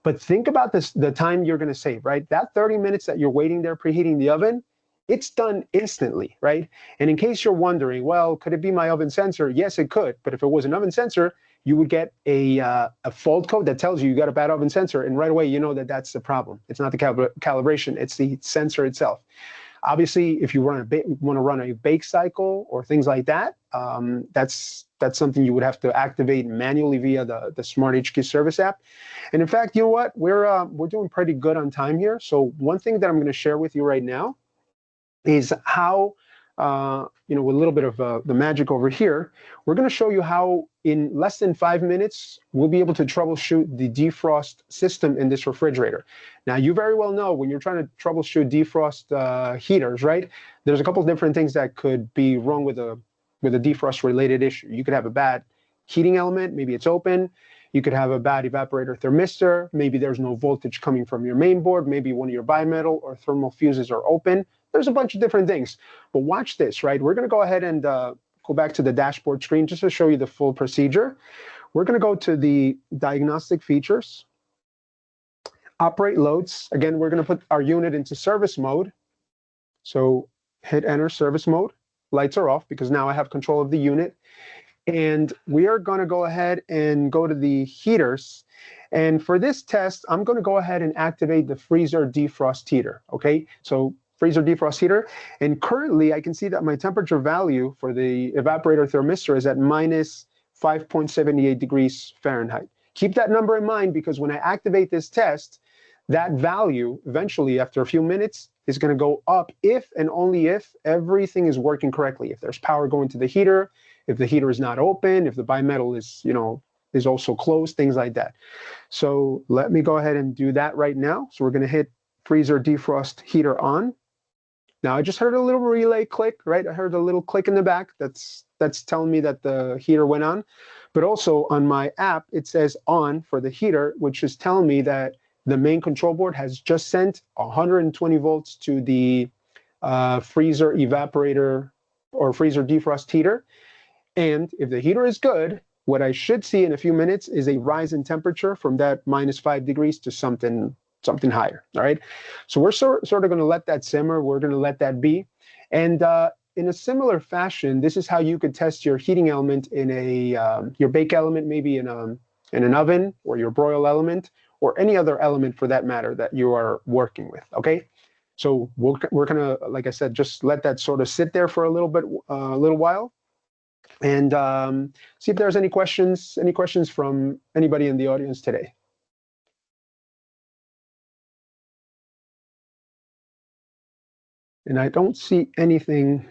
But think about this, the time you're going to save, right? That 30 minutes that you're waiting there preheating the oven, it's done instantly, right? And in case you're wondering, well, could it be my oven sensor? Yes, it could. But if it was an oven sensor, you would get a fault code that tells you got a bad oven sensor, and right away you know that that's the problem. It's not the calibration, it's the sensor itself. Obviously, if you want to run a bake cycle or things like that, that's something you would have to activate manually via the SmartHQ service app. And in fact, you know what? We're doing pretty good on time here. So one thing that I'm going to share with you right now is how, with a little bit of the magic over here, we're going to show you how in less than 5 minutes, we'll be able to troubleshoot the defrost system in this refrigerator. Now, you very well know when you're trying to troubleshoot defrost heaters, right? There's a couple of different things that could be wrong with a defrost related issue. You could have a bad heating element, maybe it's open. You could have a bad evaporator thermistor. Maybe there's no voltage coming from your main board. Maybe one of your bimetal or thermal fuses are open. There's a bunch of different things. But watch this, right? We're going to go ahead and go back to the dashboard screen just to show you the full procedure. We're going to go to the diagnostic features, operate loads. Again, we're going to put our unit into service mode. So hit enter service mode. Lights are off because now I have control of the unit. And we are going to go ahead and go to the heaters. And for this test, I'm going to go ahead and activate the freezer defrost heater. Okay, so freezer defrost heater. And currently, I can see that my temperature value for the evaporator thermistor is at minus 5.78 degrees Fahrenheit. Keep that number in mind because when I activate this test, that value eventually, after a few minutes, is going to go up if and only if everything is working correctly. If there's power going to the heater, if the heater is not open, if the bimetal is, is also closed, things like that. So let me go ahead and do that right now. So we're going to hit freezer defrost heater on. Now I just heard a little relay click, right? I heard a little click in the back. That's telling me that the heater went on. But also on my app, it says on for the heater, which is telling me that the main control board has just sent 120 volts to the freezer evaporator or freezer defrost heater. And if the heater is good, what I should see in a few minutes is a rise in temperature from that -5 degrees to something higher. All right. So we're sort of going to let that simmer. We're going to let that be. And in a similar fashion, this is how you could test your heating element in your bake element, maybe in an oven, or your broil element, or any other element for that matter that you are working with. Okay. So we're going to, like I said, just let that sort of sit there for a little while. And see if there's any questions from anybody in the audience today. And I don't see anything. I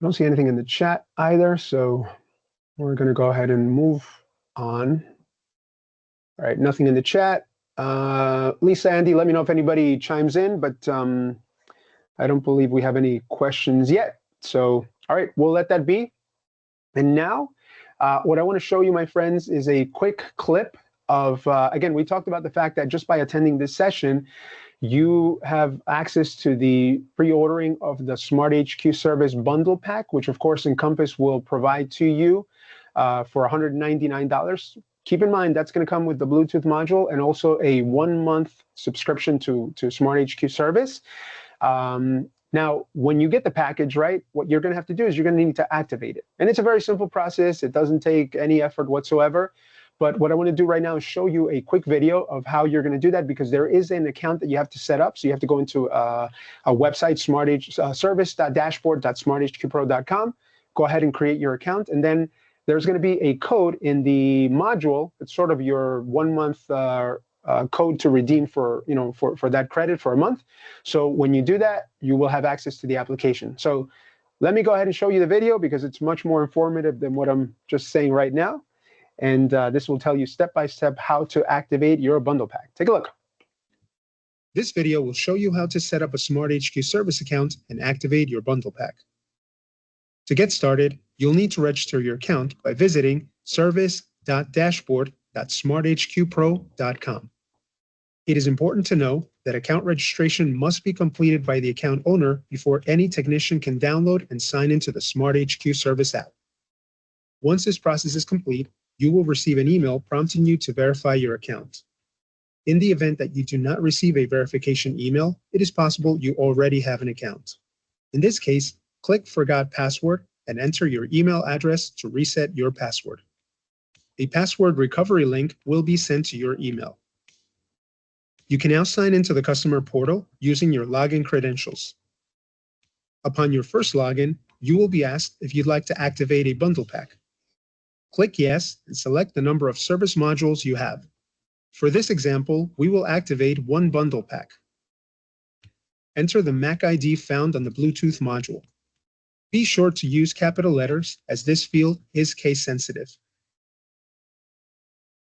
don't see anything in the chat either. So we're going to go ahead and move on. All right, nothing in the chat. Lisa, Andy, let me know if anybody chimes in, but I don't believe we have any questions yet. So, all right, we'll let that be. And now, what I want to show you, my friends, is a quick clip of, again, we talked about the fact that just by attending this session, you have access to the pre-ordering of the SmartHQ Service Bundle Pack, which of course Encompass will provide to you for $199. Keep in mind, that's going to come with the Bluetooth module and also a 1-month subscription to SmartHQ Service. Now, when you get the package, right, what you're going to have to do is you're going to need to activate it. And it's a very simple process. It doesn't take any effort whatsoever. But what I want to do right now is show you a quick video of how you're going to do that, because there is an account that you have to set up. So you have to go into a website, service.dashboard.smarthqpro.com. Go ahead and create your account. And then there's going to be a code in the module. It's sort of your 1-month code to redeem for that credit for a month. So when you do that, you will have access to the application. So let me go ahead and show you the video, because it's much more informative than what I'm just saying right now. And this will tell you step-by-step how to activate your bundle pack. Take a look. This video will show you how to set up a SmartHQ service account and activate your bundle pack. To get started, you'll need to register your account by visiting service.dashboard.smarthqpro.com. It is important to know that account registration must be completed by the account owner before any technician can download and sign into the SmartHQ service app. Once this process is complete, you will receive an email prompting you to verify your account. In the event that you do not receive a verification email, it is possible you already have an account. In this case, click Forgot Password and enter your email address to reset your password. A password recovery link will be sent to your email. You can now sign into the customer portal using your login credentials. Upon your first login, you will be asked if you'd like to activate a bundle pack. Click Yes and select the number of service modules you have. For this example, we will activate 1 bundle pack. Enter the MAC ID found on the Bluetooth module. Be sure to use capital letters, as this field is case sensitive.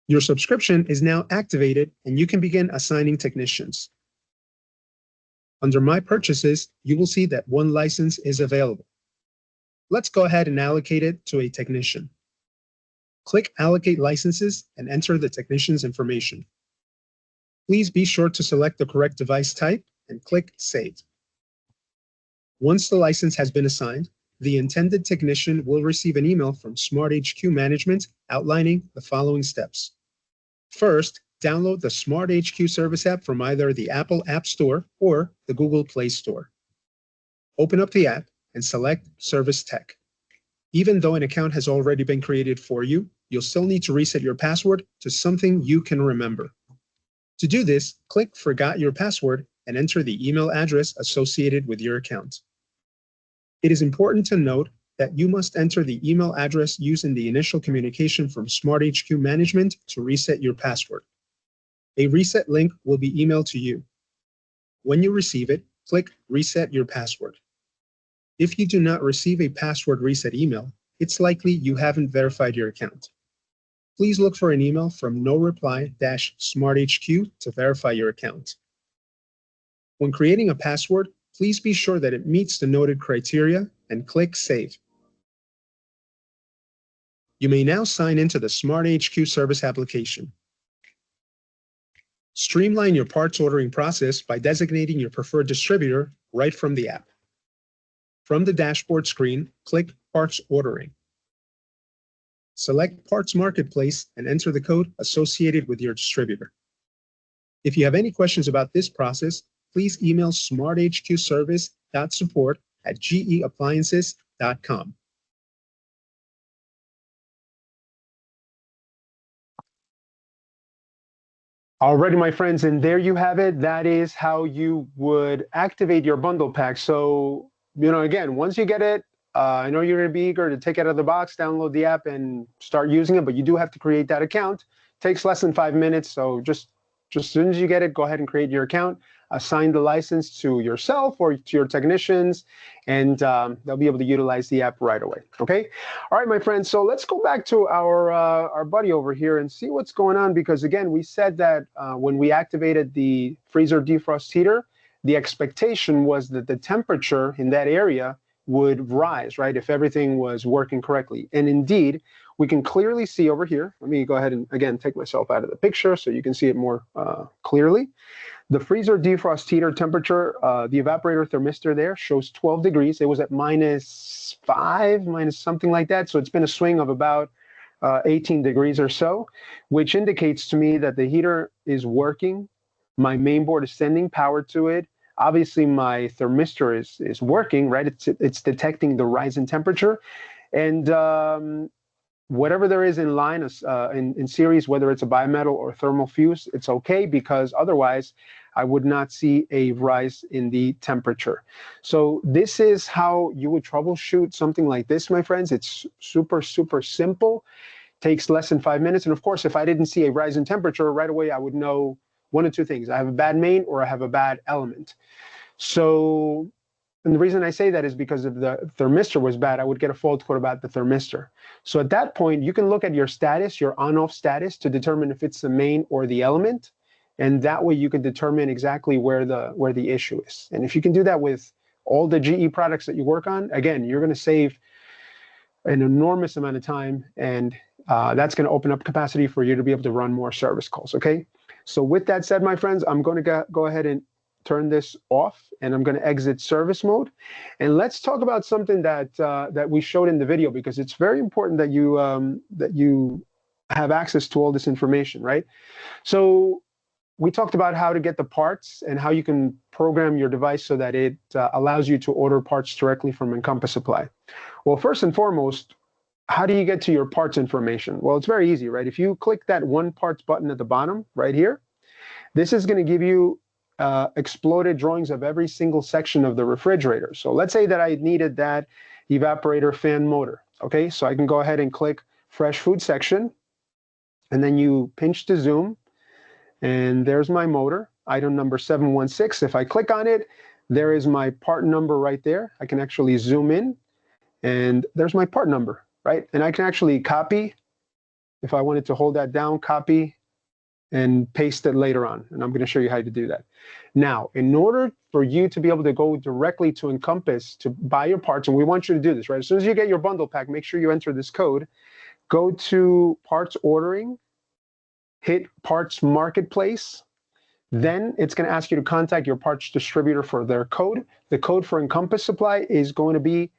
Your subscription is now activated and you can begin assigning technicians. Under My Purchases, you will see that 1 license is available. Let's go ahead and allocate it to a technician. Click Allocate Licenses and enter the technician's information. Please be sure to select the correct device type and click Save. Once the license has been assigned, the intended technician will receive an email from SmartHQ Management outlining the following steps. First, download the SmartHQ service app from either the Apple App Store or the Google Play Store. Open up the app and select Service Tech. Even though an account has already been created for you, you'll still need to reset your password to something you can remember. To do this, click Forgot Your Password and enter the email address associated with your account. It is important to note that you must enter the email address used in the initial communication from SmartHQ Management to reset your password. A reset link will be emailed to you. When you receive it, click Reset Your Password. If you do not receive a password reset email, it's likely you haven't verified your account. Please look for an email from noreply-smarthq to verify your account. When creating a password, please be sure that it meets the noted criteria and click Save. You may now sign into the SmartHQ service application. Streamline your parts ordering process by designating your preferred distributor right from the app. From the dashboard screen, click Parts Ordering. Select Parts Marketplace and enter the code associated with your distributor. If you have any questions about this process, please email smarthqservice.support@geappliances.com. Alrighty, my friends, and there you have it. That is how you would activate your bundle pack. So, again, once you get it, I know you're going to be eager to take it out of the box, download the app, and start using it, but you do have to create that account. It takes less than 5 minutes, so just as soon as you get it, go ahead and create your account, assign the license to yourself or to your technicians, and they'll be able to utilize the app right away, okay? All right, my friends, so let's go back to our buddy over here and see what's going on, because again, we said that when we activated the freezer defrost heater, the expectation was that the temperature in that area would rise, right, if everything was working correctly. And indeed, we can clearly see over here, let me go ahead and again take myself out of the picture so you can see it more clearly. The freezer defrost heater temperature, the evaporator thermistor there shows 12 degrees. It was at -5, minus something like that. So it's been a swing of about 18 degrees or so, which indicates to me that the heater is working. My main board is sending power to it. Obviously, my thermistor is working, right? It's detecting the rise in temperature. And whatever there is in line, in series, whether it's a bimetal or thermal fuse, it's okay, because otherwise I would not see a rise in the temperature. So this is how you would troubleshoot something like this, my friends. It's super, super simple. Takes less than 5 minutes. And of course, if I didn't see a rise in temperature right away, I would know one of two things. I have a bad main or I have a bad element. So, and the reason I say that is because if the thermistor was bad, I would get a fault code about the thermistor. So at that point, you can look at your status, your on-off status, to determine if it's the main or the element. And that way you can determine exactly where the issue is. And if you can do that with all the GE products that you work on, again, you're going to save an enormous amount of time, and that's going to open up capacity for you to be able to run more service calls, okay? So with that said, my friends, I'm going to go ahead and turn this off, and I'm going to exit service mode. And let's talk about something that we showed in the video, because it's very important that you have access to all this information, right? So we talked about how to get the parts and how you can program your device so that it allows you to order parts directly from Encompass Supply. Well, first and foremost, how do you get to your parts information? Well, it's very easy, right? If you click that one parts button at the bottom right here, this is going to give you exploded drawings of every single section of the refrigerator. So let's say that I needed that evaporator fan motor. Okay, so I can go ahead and click fresh food section, and then you pinch to zoom, and there's my motor, item number 716. If I click on it, there is my part number right there. I can actually zoom in, and there's my part number, right? And I can actually copy, if I wanted to hold that down, copy and paste it later on. And I'm going to show you how to do that. Now, in order for you to be able to go directly to Encompass to buy your parts, and we want you to do this, right? As soon as you get your bundle pack, make sure you enter this code. Go to parts ordering, hit parts marketplace. Then it's going to ask you to contact your parts distributor for their code. The code for Encompass Supply is going to be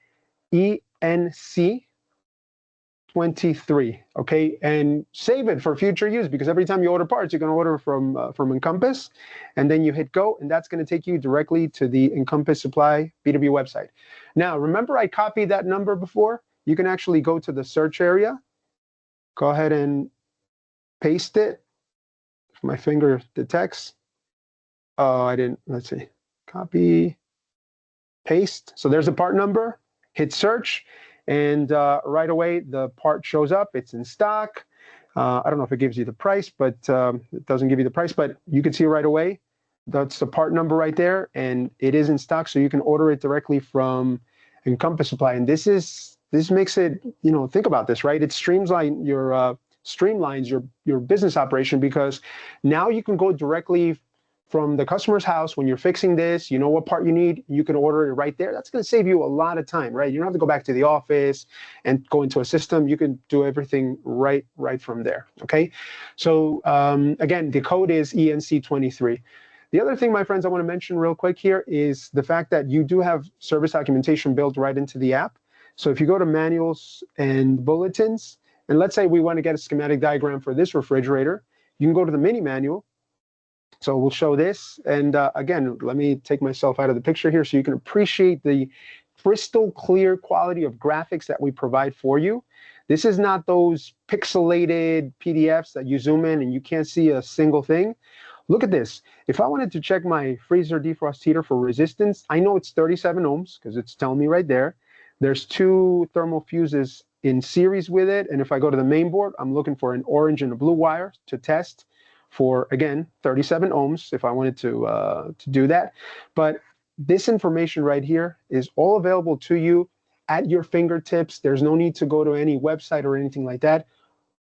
ENC23, okay? And save it for future use, because every time you order parts, you're going to order from Encompass, and then you hit go, and that's going to take you directly to the Encompass Supply B2B website. Now, remember I copied that number before? You can actually go to the search area, go ahead and paste it. If my finger detects. Oh, I didn't, let's see, copy, paste. So there's a part number, hit search, and right away the part shows up. It's in stock. I don't know if it gives you the price, but it doesn't give you the price, but you can see right away that's the part number right there, and it is in stock, so you can order it directly from Encompass Supply. And this is this makes it, think about this, right? It streamlines your business operation, because now you can go directly from the customer's house when you're fixing this. You know what part you need, you can order it right there. That's going to save you a lot of time, right? You don't have to go back to the office and go into a system. You can do everything right from there. Okay, so again, the code is ENC23. The other thing, my friends, I want to mention real quick here is the fact that you do have service documentation built right into the app. So if you go to manuals and bulletins, and let's say we want to get a schematic diagram for this refrigerator, you can go to the mini manual. So we'll show this. And again, let me take myself out of the picture here so you can appreciate the crystal clear quality of graphics that we provide for you. This is not those pixelated PDFs that you zoom in and you can't see a single thing. Look at this. If I wanted to check my freezer defrost heater for resistance, I know it's 37 ohms because it's telling me right there. There's 2 thermal fuses in series with it. And if I go to the main board, I'm looking for an orange and a blue wire to test for, again, 37 ohms if I wanted to do that. But this information right here is all available to you at your fingertips. There's no need to go to any website or anything like that.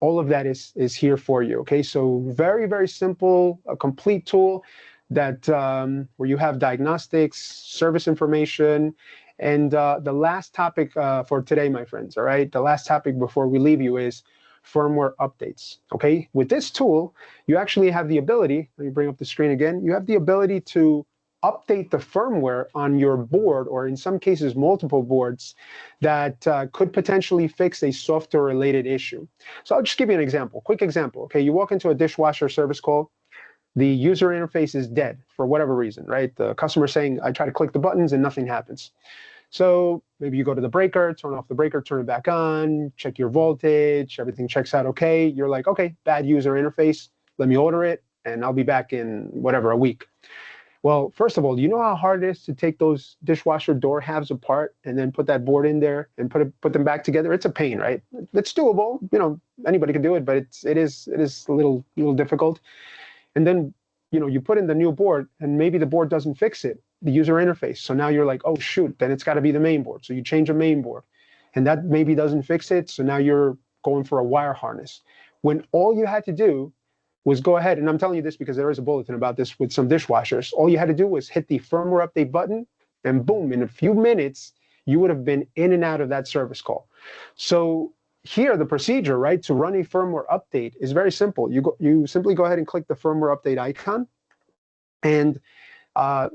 All of that is here for you. Okay, so very, very simple, a complete tool that where you have diagnostics, service information, and the last topic for today, my friends, all right, the last topic before we leave you is firmware updates. Okay, with this tool, you actually have the ability, let me bring up the screen again, you have the ability to update the firmware on your board, or in some cases multiple boards, that could potentially fix a software related issue. So I'll just give you an example, quick example. Okay, you walk into a dishwasher service call, the user interface is dead for whatever reason, right? The customer saying, I try to click the buttons and nothing happens. So maybe you go to the breaker, turn off the breaker, turn it back on, check your voltage, everything checks out okay. You're like, okay, bad user interface, let me order it, and I'll be back in whatever, a week. Well, first of all, do you know how hard it is to take those dishwasher door halves apart and then put that board in there and put them back together? It's a pain, right? It's doable, anybody can do it, but it is a little difficult. And then, you put in the new board and maybe the board doesn't fix it, the user interface. So now you're like, oh shoot, then it's got to be the main board. So you change a main board and that maybe doesn't fix it. So now you're going for a wire harness, when all you had to do was go ahead, and I'm telling you this because there is a bulletin about this with some dishwashers. All you had to do was hit the firmware update button and boom, in a few minutes, you would have been in and out of that service call. So here, the procedure, right, to run a firmware update is very simple. You simply go ahead and click the firmware update icon, and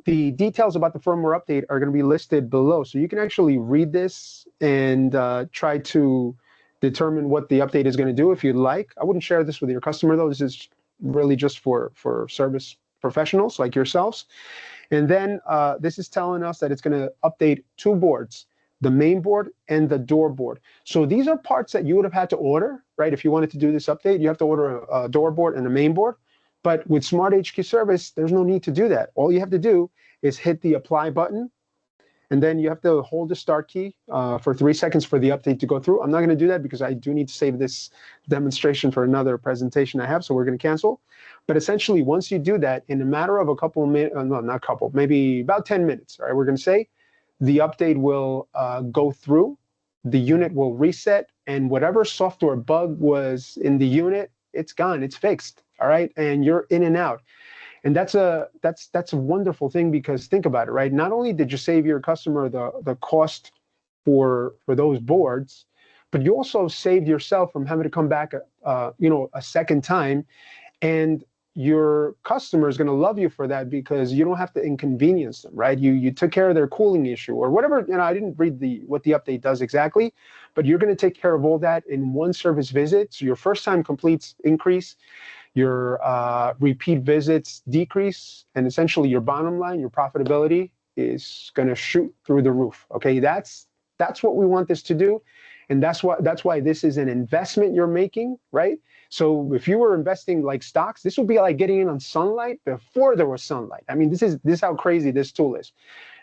the details about the firmware update are going to be listed below. So you can actually read this and try to determine what the update is going to do if you'd like. I wouldn't share this with your customer, though. This is really just for service professionals like yourselves. And then this is telling us that it's going to update 2 boards, the main board and the door board. So these are parts that you would have had to order, right? If you wanted to do this update, you have to order a door board and a main board. But with SmartHQ service, there's no need to do that. All you have to do is hit the apply button, and then you have to hold the start key for 3 seconds for the update to go through. I'm not going to do that because I do need to save this demonstration for another presentation I have, so we're going to cancel. But essentially, once you do that, in a matter of a couple of minutes, no, not couple, maybe about 10 minutes, all right, we're going to say, the update will go through, the unit will reset, and whatever software bug was in the unit, it's gone, it's fixed, all right? And you're in and out. And that's a wonderful thing, because think about it, right? Not only did you save your customer the cost for those boards, but you also saved yourself from having to come back a second time, and your customer is going to love you for that because you don't have to inconvenience them, right? You took care of their cooling issue or whatever. I didn't read what the update does exactly, but you're going to take care of all that in one service visit. So your first time completes increase, your repeat visits decrease, and essentially your bottom line, your profitability is going to shoot through the roof. Okay, that's what we want this to do, and that's why this is an investment you're making, right? So if you were investing like stocks, this would be like getting in on sunlight before there was sunlight. I mean, this is how crazy this tool is.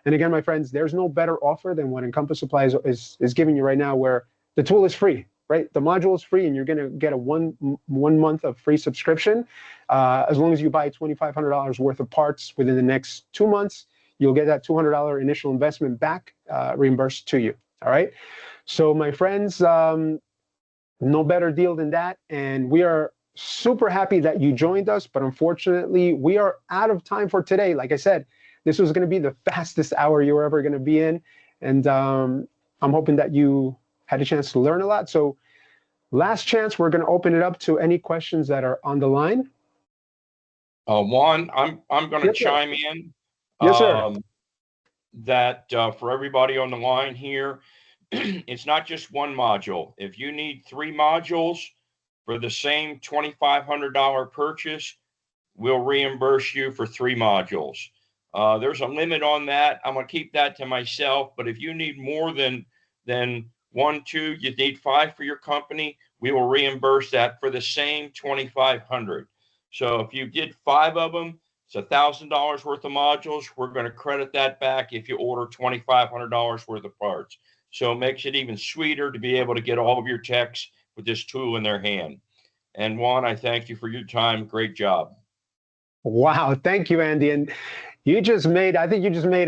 And again, my friends, there's no better offer than what Encompass Supply is giving you right now, where the tool is free. Right, the module is free, and you're going to get a one month of free subscription. As long as you buy $2,500 worth of parts within the next 2 months, you'll get that $200 initial investment back reimbursed to you. All right. So my friends, no better deal than that. And we are super happy that you joined us, but unfortunately we are out of time for today. Like I said, this was going to be the fastest hour you were ever going to be in. And I'm hoping that you had a chance to learn a lot. So last chance, we're going to open it up to any questions that are on the line. Juan, I'm going to Yes, sir. chime in. Yes, sir. That for everybody on the line here, it's not just one module. If you need 3 modules for the same $2,500 purchase, we'll reimburse you for 3 modules. There's a limit on that. I'm going to keep that to myself. But if you need more than 1, 2, you need 5 for your company, we will reimburse that for the same $2,500. So if you did 5 of them, it's $1,000 worth of modules. We're going to credit that back if you order $2,500 worth of parts. So it makes it even sweeter to be able to get all of your techs with this tool in their hand. And Juan, I thank you for your time. Great job. Wow. Thank you, Andy. And I think you just made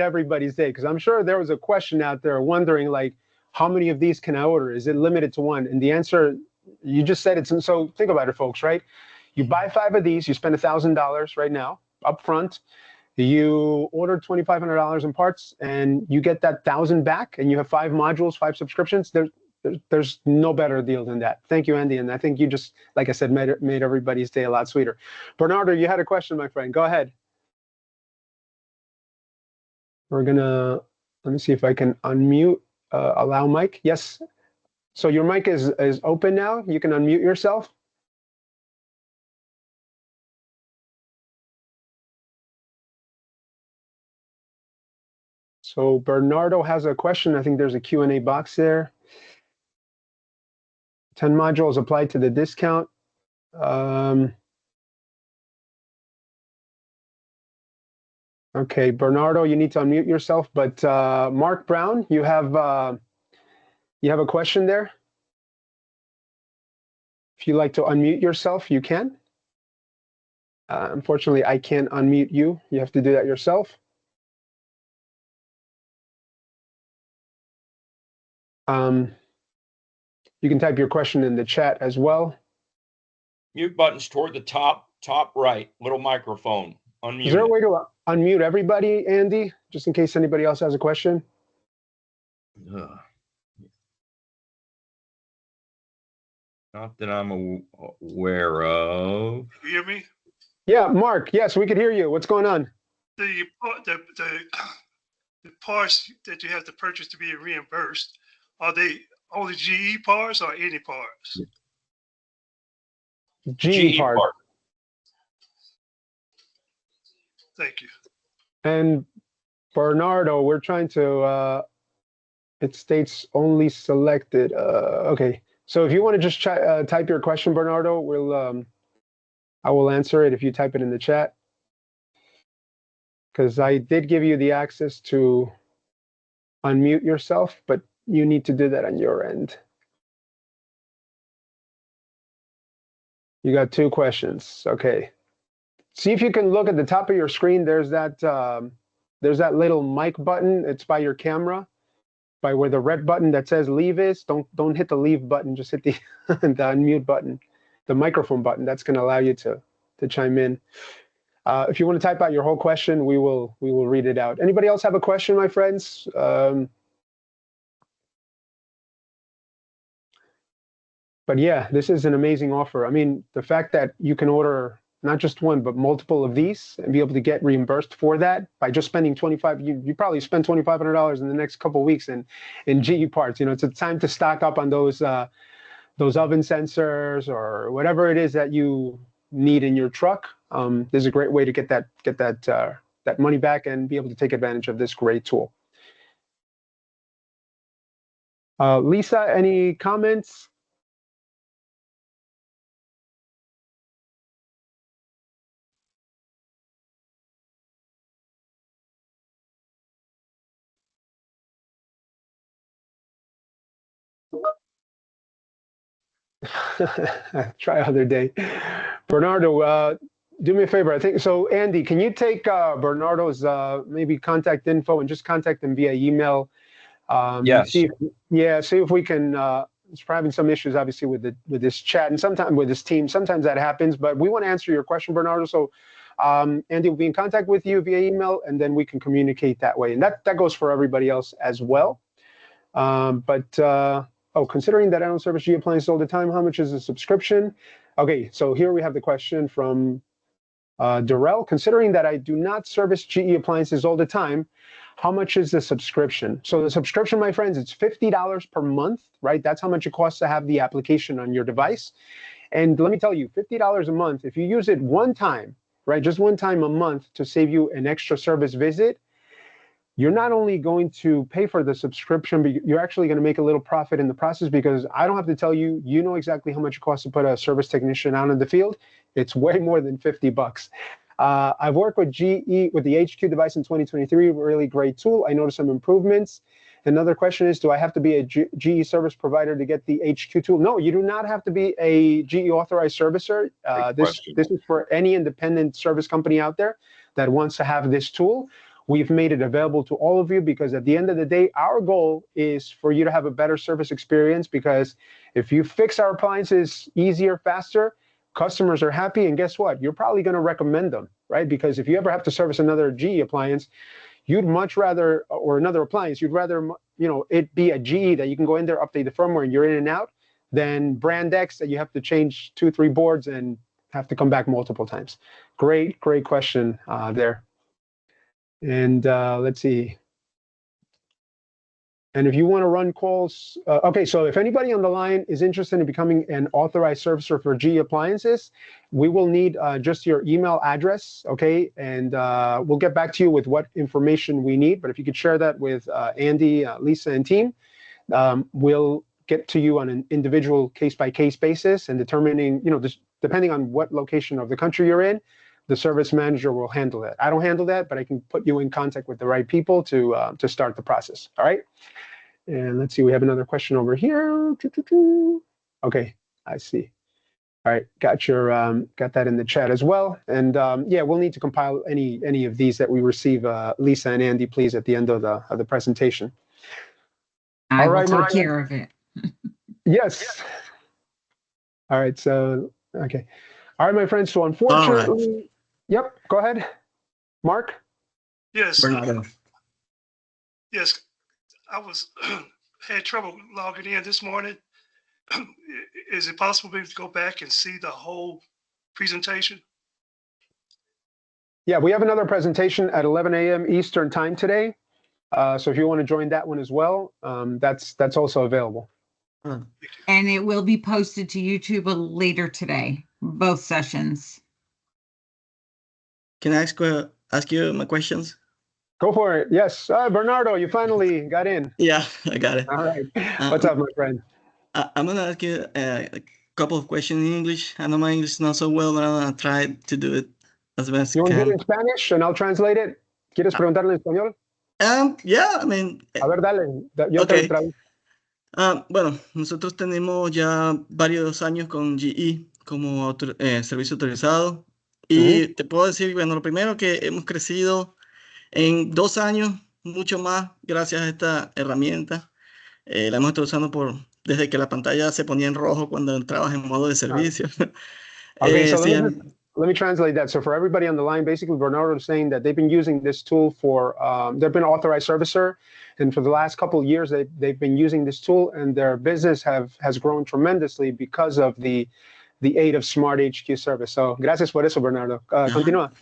everybody's day, because I'm sure there was a question out there wondering, like, how many of these can I order? Is it limited to 1? And the answer, you just said it. So think about it, folks, right? You buy 5 of these, you spend $1,000 right now up front. You order $2,500 in parts, and you get that 1,000 back, and you have 5 modules, 5 subscriptions. There's no better deal than that. Thank you, Andy. And I think you just, like I said, made everybody's day a lot sweeter. Bernardo, you had a question, my friend. Go ahead. Let me see if I can unmute, allow mic. Yes. So your mic is open now. You can unmute yourself. So Bernardo has a question. I think there's a Q&A box there. 10 modules applied to the discount. Okay, Bernardo, you need to unmute yourself. But Mark Brown, you have a question there? If you'd like to unmute yourself, you can. Unfortunately, I can't unmute you. You have to do that yourself. You can type your question in the chat as well. Mute button's toward the top right, little microphone. Unmute. Is there a way to unmute everybody, Andy, just in case anybody else has a question? Not that I'm aware of. You hear me? Yeah, Mark. Yes, we could hear you. What's going on? The parts that you have to purchase to be reimbursed, are they only GE parts or any parts? GE part. Thank you. And Bernardo, we're trying to, it states only selected. Okay, so if you want to just type your question, Bernardo, I will answer it if you type it in the chat. Because I did give you the access to unmute yourself, but you need to do that on your end. You got 2 questions. Okay. See if you can look at the top of your screen. There's that little mic button. It's by your camera, by where the red button that says leave is. Don't hit the leave button. Just hit the the unmute button, the microphone button. That's going to allow you to chime in. If you want to type out your whole question, we will read it out. Anybody else have a question, my friends? But yeah, this is an amazing offer. I mean, the fact that you can order not just 1, but multiple of these and be able to get reimbursed for that by just spending you probably spend $2,500 in the next couple of weeks in GE parts. You know, it's a time to stock up on those oven sensors or whatever it is that you need in your truck. This is a great way to get that money back and be able to take advantage of this great tool. Lisa, any comments? Try other day. Bernardo, do me a favor. I think so. Andy, can you take Bernardo's maybe contact info and just contact him via email? Yes. See if we can. It's having some issues, obviously, with this chat and sometimes with this team. Sometimes that happens, but we want to answer your question, Bernardo. So Andy will be in contact with you via email, and then we can communicate that way. And that goes for everybody else as well. Considering that I don't service GE appliances all the time, how much is the subscription? Okay, so here we have the question from Darrell. Considering that I do not service GE appliances all the time, how much is the subscription? So the subscription, my friends, it's $50 per month, right? That's how much it costs to have the application on your device. And let me tell you, $50 a month, if you use it one time, right, just one time a month to save you an extra service visit, you're not only going to pay for the subscription, but you're actually going to make a little profit in the process, because I don't have to tell you, you know exactly how much it costs to put a service technician out in the field. It's way more than $50. I've worked with GE with the HQ device in 2023, really great tool. I noticed some improvements. Another question is, do I have to be a GE service provider to get the HQ tool? No, you do not have to be a GE authorized servicer. This is for any independent service company out there that wants to have this tool. We've made it available to all of you because at the end of the day, our goal is for you to have a better service experience, because if you fix our appliances easier, faster, customers are happy, and guess what? You're probably going to recommend them, right? Because if you ever have to service another GE appliance, you'd much rather, or another appliance, you'd rather, it be a GE that you can go in there, update the firmware, and you're in and out, than brand X that you have to change 2-3 boards and have to come back multiple times. Great question there. And let's see. And if you want to run calls, okay, so if anybody on the line is interested in becoming an authorized servicer for GE appliances, we will need just your email address, okay? And we'll get back to you with what information we need. But if you could share that with Andy, Lisa, and team, we'll get to you on an individual case-by-case basis and determining, depending on what location of the country you're in, the service manager will handle that. I don't handle that, but I can put you in contact with the right people to start the process. All right. And let's see, we have another question over here. Okay, I see. All right, got that in the chat as well. And yeah, we'll need to compile any of these that we receive, Lisa and Andy, please, at the end of the presentation. I will take care of it. Yes. All right. So okay. All right, my friends. So unfortunately. Yep, go ahead. Mark? Yes. Yes, I had trouble logging in this morning. Is it possible to go back and see the whole presentation? Yeah, we have another presentation at 11 a.m. Eastern time today. So if you want to join that one as well, that's also available. And it will be posted to YouTube later today, both sessions. Can I ask you my questions? Go for it. Yes. Bernardo, you finally got in. Yeah, I got it. All right. What's up, my friend? I'm going to ask you a couple of questions in English. I know my English is not so well, but I'm going to try to do it as best you I can. You want to do it in Spanish and I'll translate it? ¿Quieres preguntarle en español? Yeah, I mean. A ver, dale. Yo okay. te traduzco. Bueno, nosotros tenemos ya varios años con GE como servicio autorizado. Y te puedo decir, bueno, lo primero que hemos crecido en 2 años, mucho más gracias a esta herramienta. La hemos estado usando desde que la pantalla se ponía en rojo cuando entrabas en modo de servicio. Okay, so let me translate that. So for everybody on the line, basically Bernardo is saying that they've been using this tool for, they've been an authorized servicer, and for the last couple of years, they've been using this tool, and their business has grown tremendously because of the aid of SmartHQ service. So, gracias por eso, Bernardo. Continúa.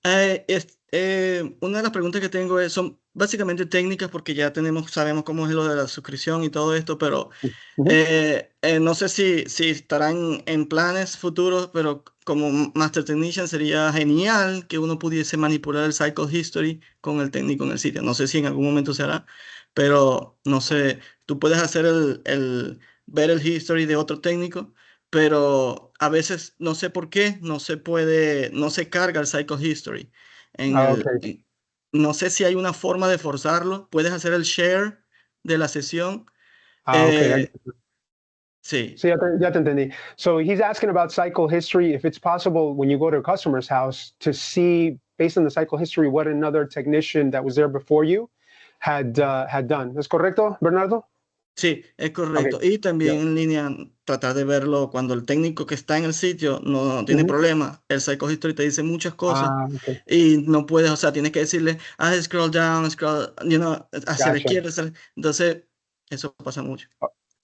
Una de las preguntas que tengo son básicamente técnicas, porque ya sabemos cómo es lo de la suscripción y todo esto, pero no sé si estarán en planes futuros, pero como Master Technician sería genial que uno pudiese manipular el Cycle History con el técnico en el sitio. No sé si en algún momento se hará, pero no sé, tú puedes hacer ver el history de otro técnico, pero a veces no sé por qué no se carga el Cycle History. No sé si hay una forma de forzarlo. Puedes hacer el share de la sesión. Okay. Sí. So ya te entendí. So he's asking about cycle history, if it's possible when you go to a customer's house to see, based on the cycle history, what another technician that was there before you had done. ¿Es correcto, Bernardo? Sí, es correcto. Y también en línea, tratar de verlo cuando el técnico que está en el sitio no tiene problema. El Psycho History te dice muchas cosas y no puedes, o sea, tienes que decirle, scroll down, scroll, hacia la izquierda. Entonces, eso pasa mucho.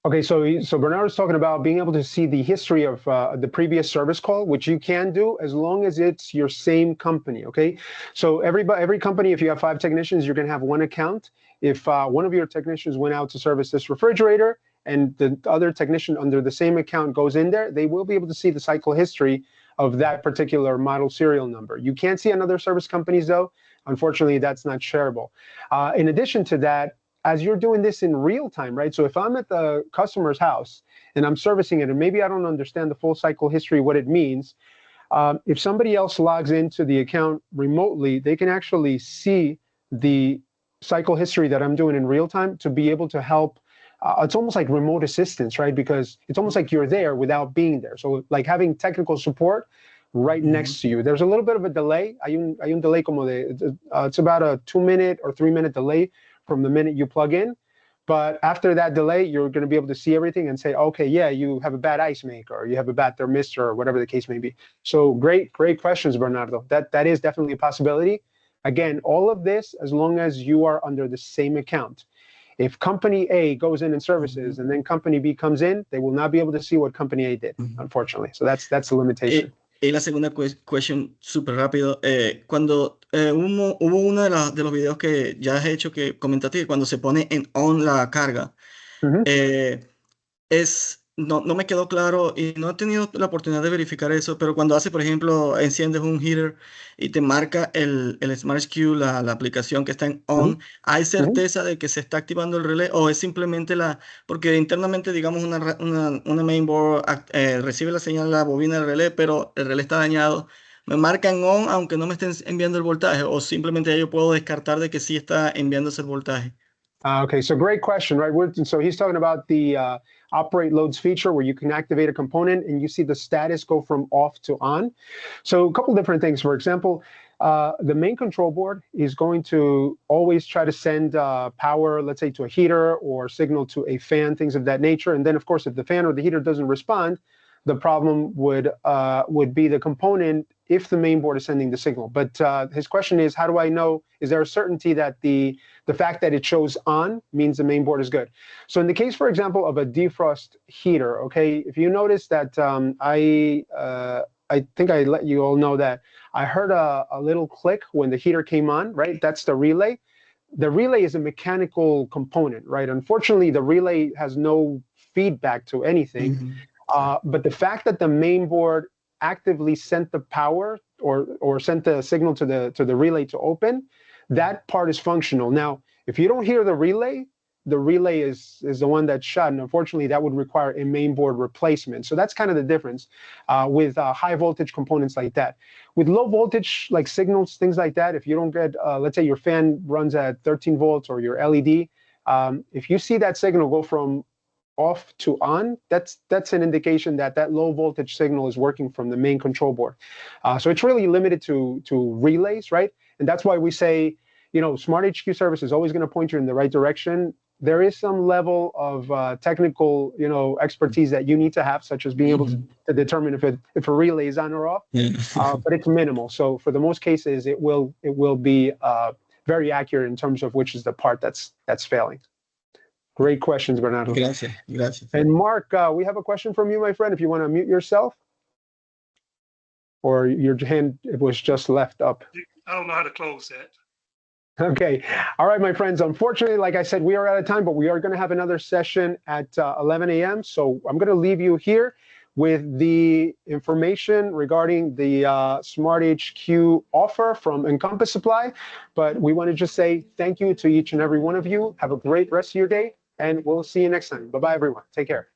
Okay, so Bernardo's talking about being able to see the history of the previous service call, which you can do as long as it's your same company, okay? So every company, if you have 5 technicians, you're going to have one account. If one of your technicians went out to service this refrigerator and the other technician under the same account goes in there, they will be able to see the cycle history of that particular model serial number. You can't see on other service companies, though. Unfortunately, that's not shareable. In addition to that, as you're doing this in real time, right? So if I'm at the customer's house and I'm servicing it, and maybe I don't understand the full cycle history, what it means, if somebody else logs into the account remotely, they can actually see the cycle history that I'm doing in real time to be able to help. It's almost like remote assistance, right? Because it's almost like you're there without being there. So like having technical support right next to you. There's a little bit of a delay. Hay un delay como it's about a 2-minute or 3-minute delay from the minute you plug in. But after that delay, you're going to be able to see everything and say, okay, yeah, you have a bad ice maker, or you have a bad thermistor, or whatever the case may be. So great questions, Bernardo. That is definitely a possibility. Again, all of this, as long as you are under the same account. If company A goes in and services and then company B comes in, they will not be able to see what company A did, unfortunately. So that's the limitation. Y la segunda question súper rápido. Cuando hubo uno de los videos que ya has hecho que comentaste que cuando se pone en on la carga, no me quedó claro y no he tenido la oportunidad de verificar eso, pero cuando por ejemplo, enciendes un heater y te marca el SmartHQ, la aplicación que está en on, ¿hay certeza de que se está activando el relé o es simplemente porque internamente, digamos, una mainboard recibe la señal de la bobina del relé, pero el relé está dañado? ¿Me marca en on aunque no me estén enviando el voltaje o simplemente yo puedo descartar de que sí está enviándose el voltaje? Okay, so great question, right? So he's talking about the operate loads feature where you can activate a component and you see the status go from off to on. So a couple different things. For example, the main control board is going to always try to send power, let's say, to a heater or signal to a fan, things of that nature. And then, of course, if the fan or the heater doesn't respond, the problem would be the component if the main board is sending the signal. But his question is, how do I know? Is there a certainty that the fact that it shows on means the main board is good? So in the case, for example, of a defrost heater, okay, if you notice that I think I let you all know that I heard a little click when the heater came on, right? That's the relay. The relay is a mechanical component, right? Unfortunately, the relay has no feedback to anything. But the fact that the main board actively sent the power or sent the signal to the relay to open, that part is functional. Now, if you don't hear the relay is the one that's shut, and unfortunately, that would require a main board replacement. So that's kind of the difference with high voltage components like that. With low voltage like signals, things like that, if you don't get, let's say your fan runs at 13 volts or your LED, if you see that signal go from off to on, that's an indication that low voltage signal is working from the main control board. So it's really limited to relays, right? And that's why we say, SmartHQ service is always going to point you in the right direction. There is some level of technical, expertise that you need to have, such as being able to determine if a relay is on or off. But it's minimal. So for the most cases, it will be very accurate in terms of which is the part that's failing. Great questions, Bernardo. Gracias. And Mark, we have a question from you, my friend, if you want to mute yourself. Or your hand was just left up. I don't know how to close that. Okay. All right, my friends. Unfortunately, like I said, we are out of time, but we are going to have another session at 11 a.m. So I'm going to leave you here with the information regarding the SmartHQ offer from Encompass Supply. But we want to just say thank you to each and every one of you. Have a great rest of your day, and we'll see you next time. Bye-bye, everyone. Take care.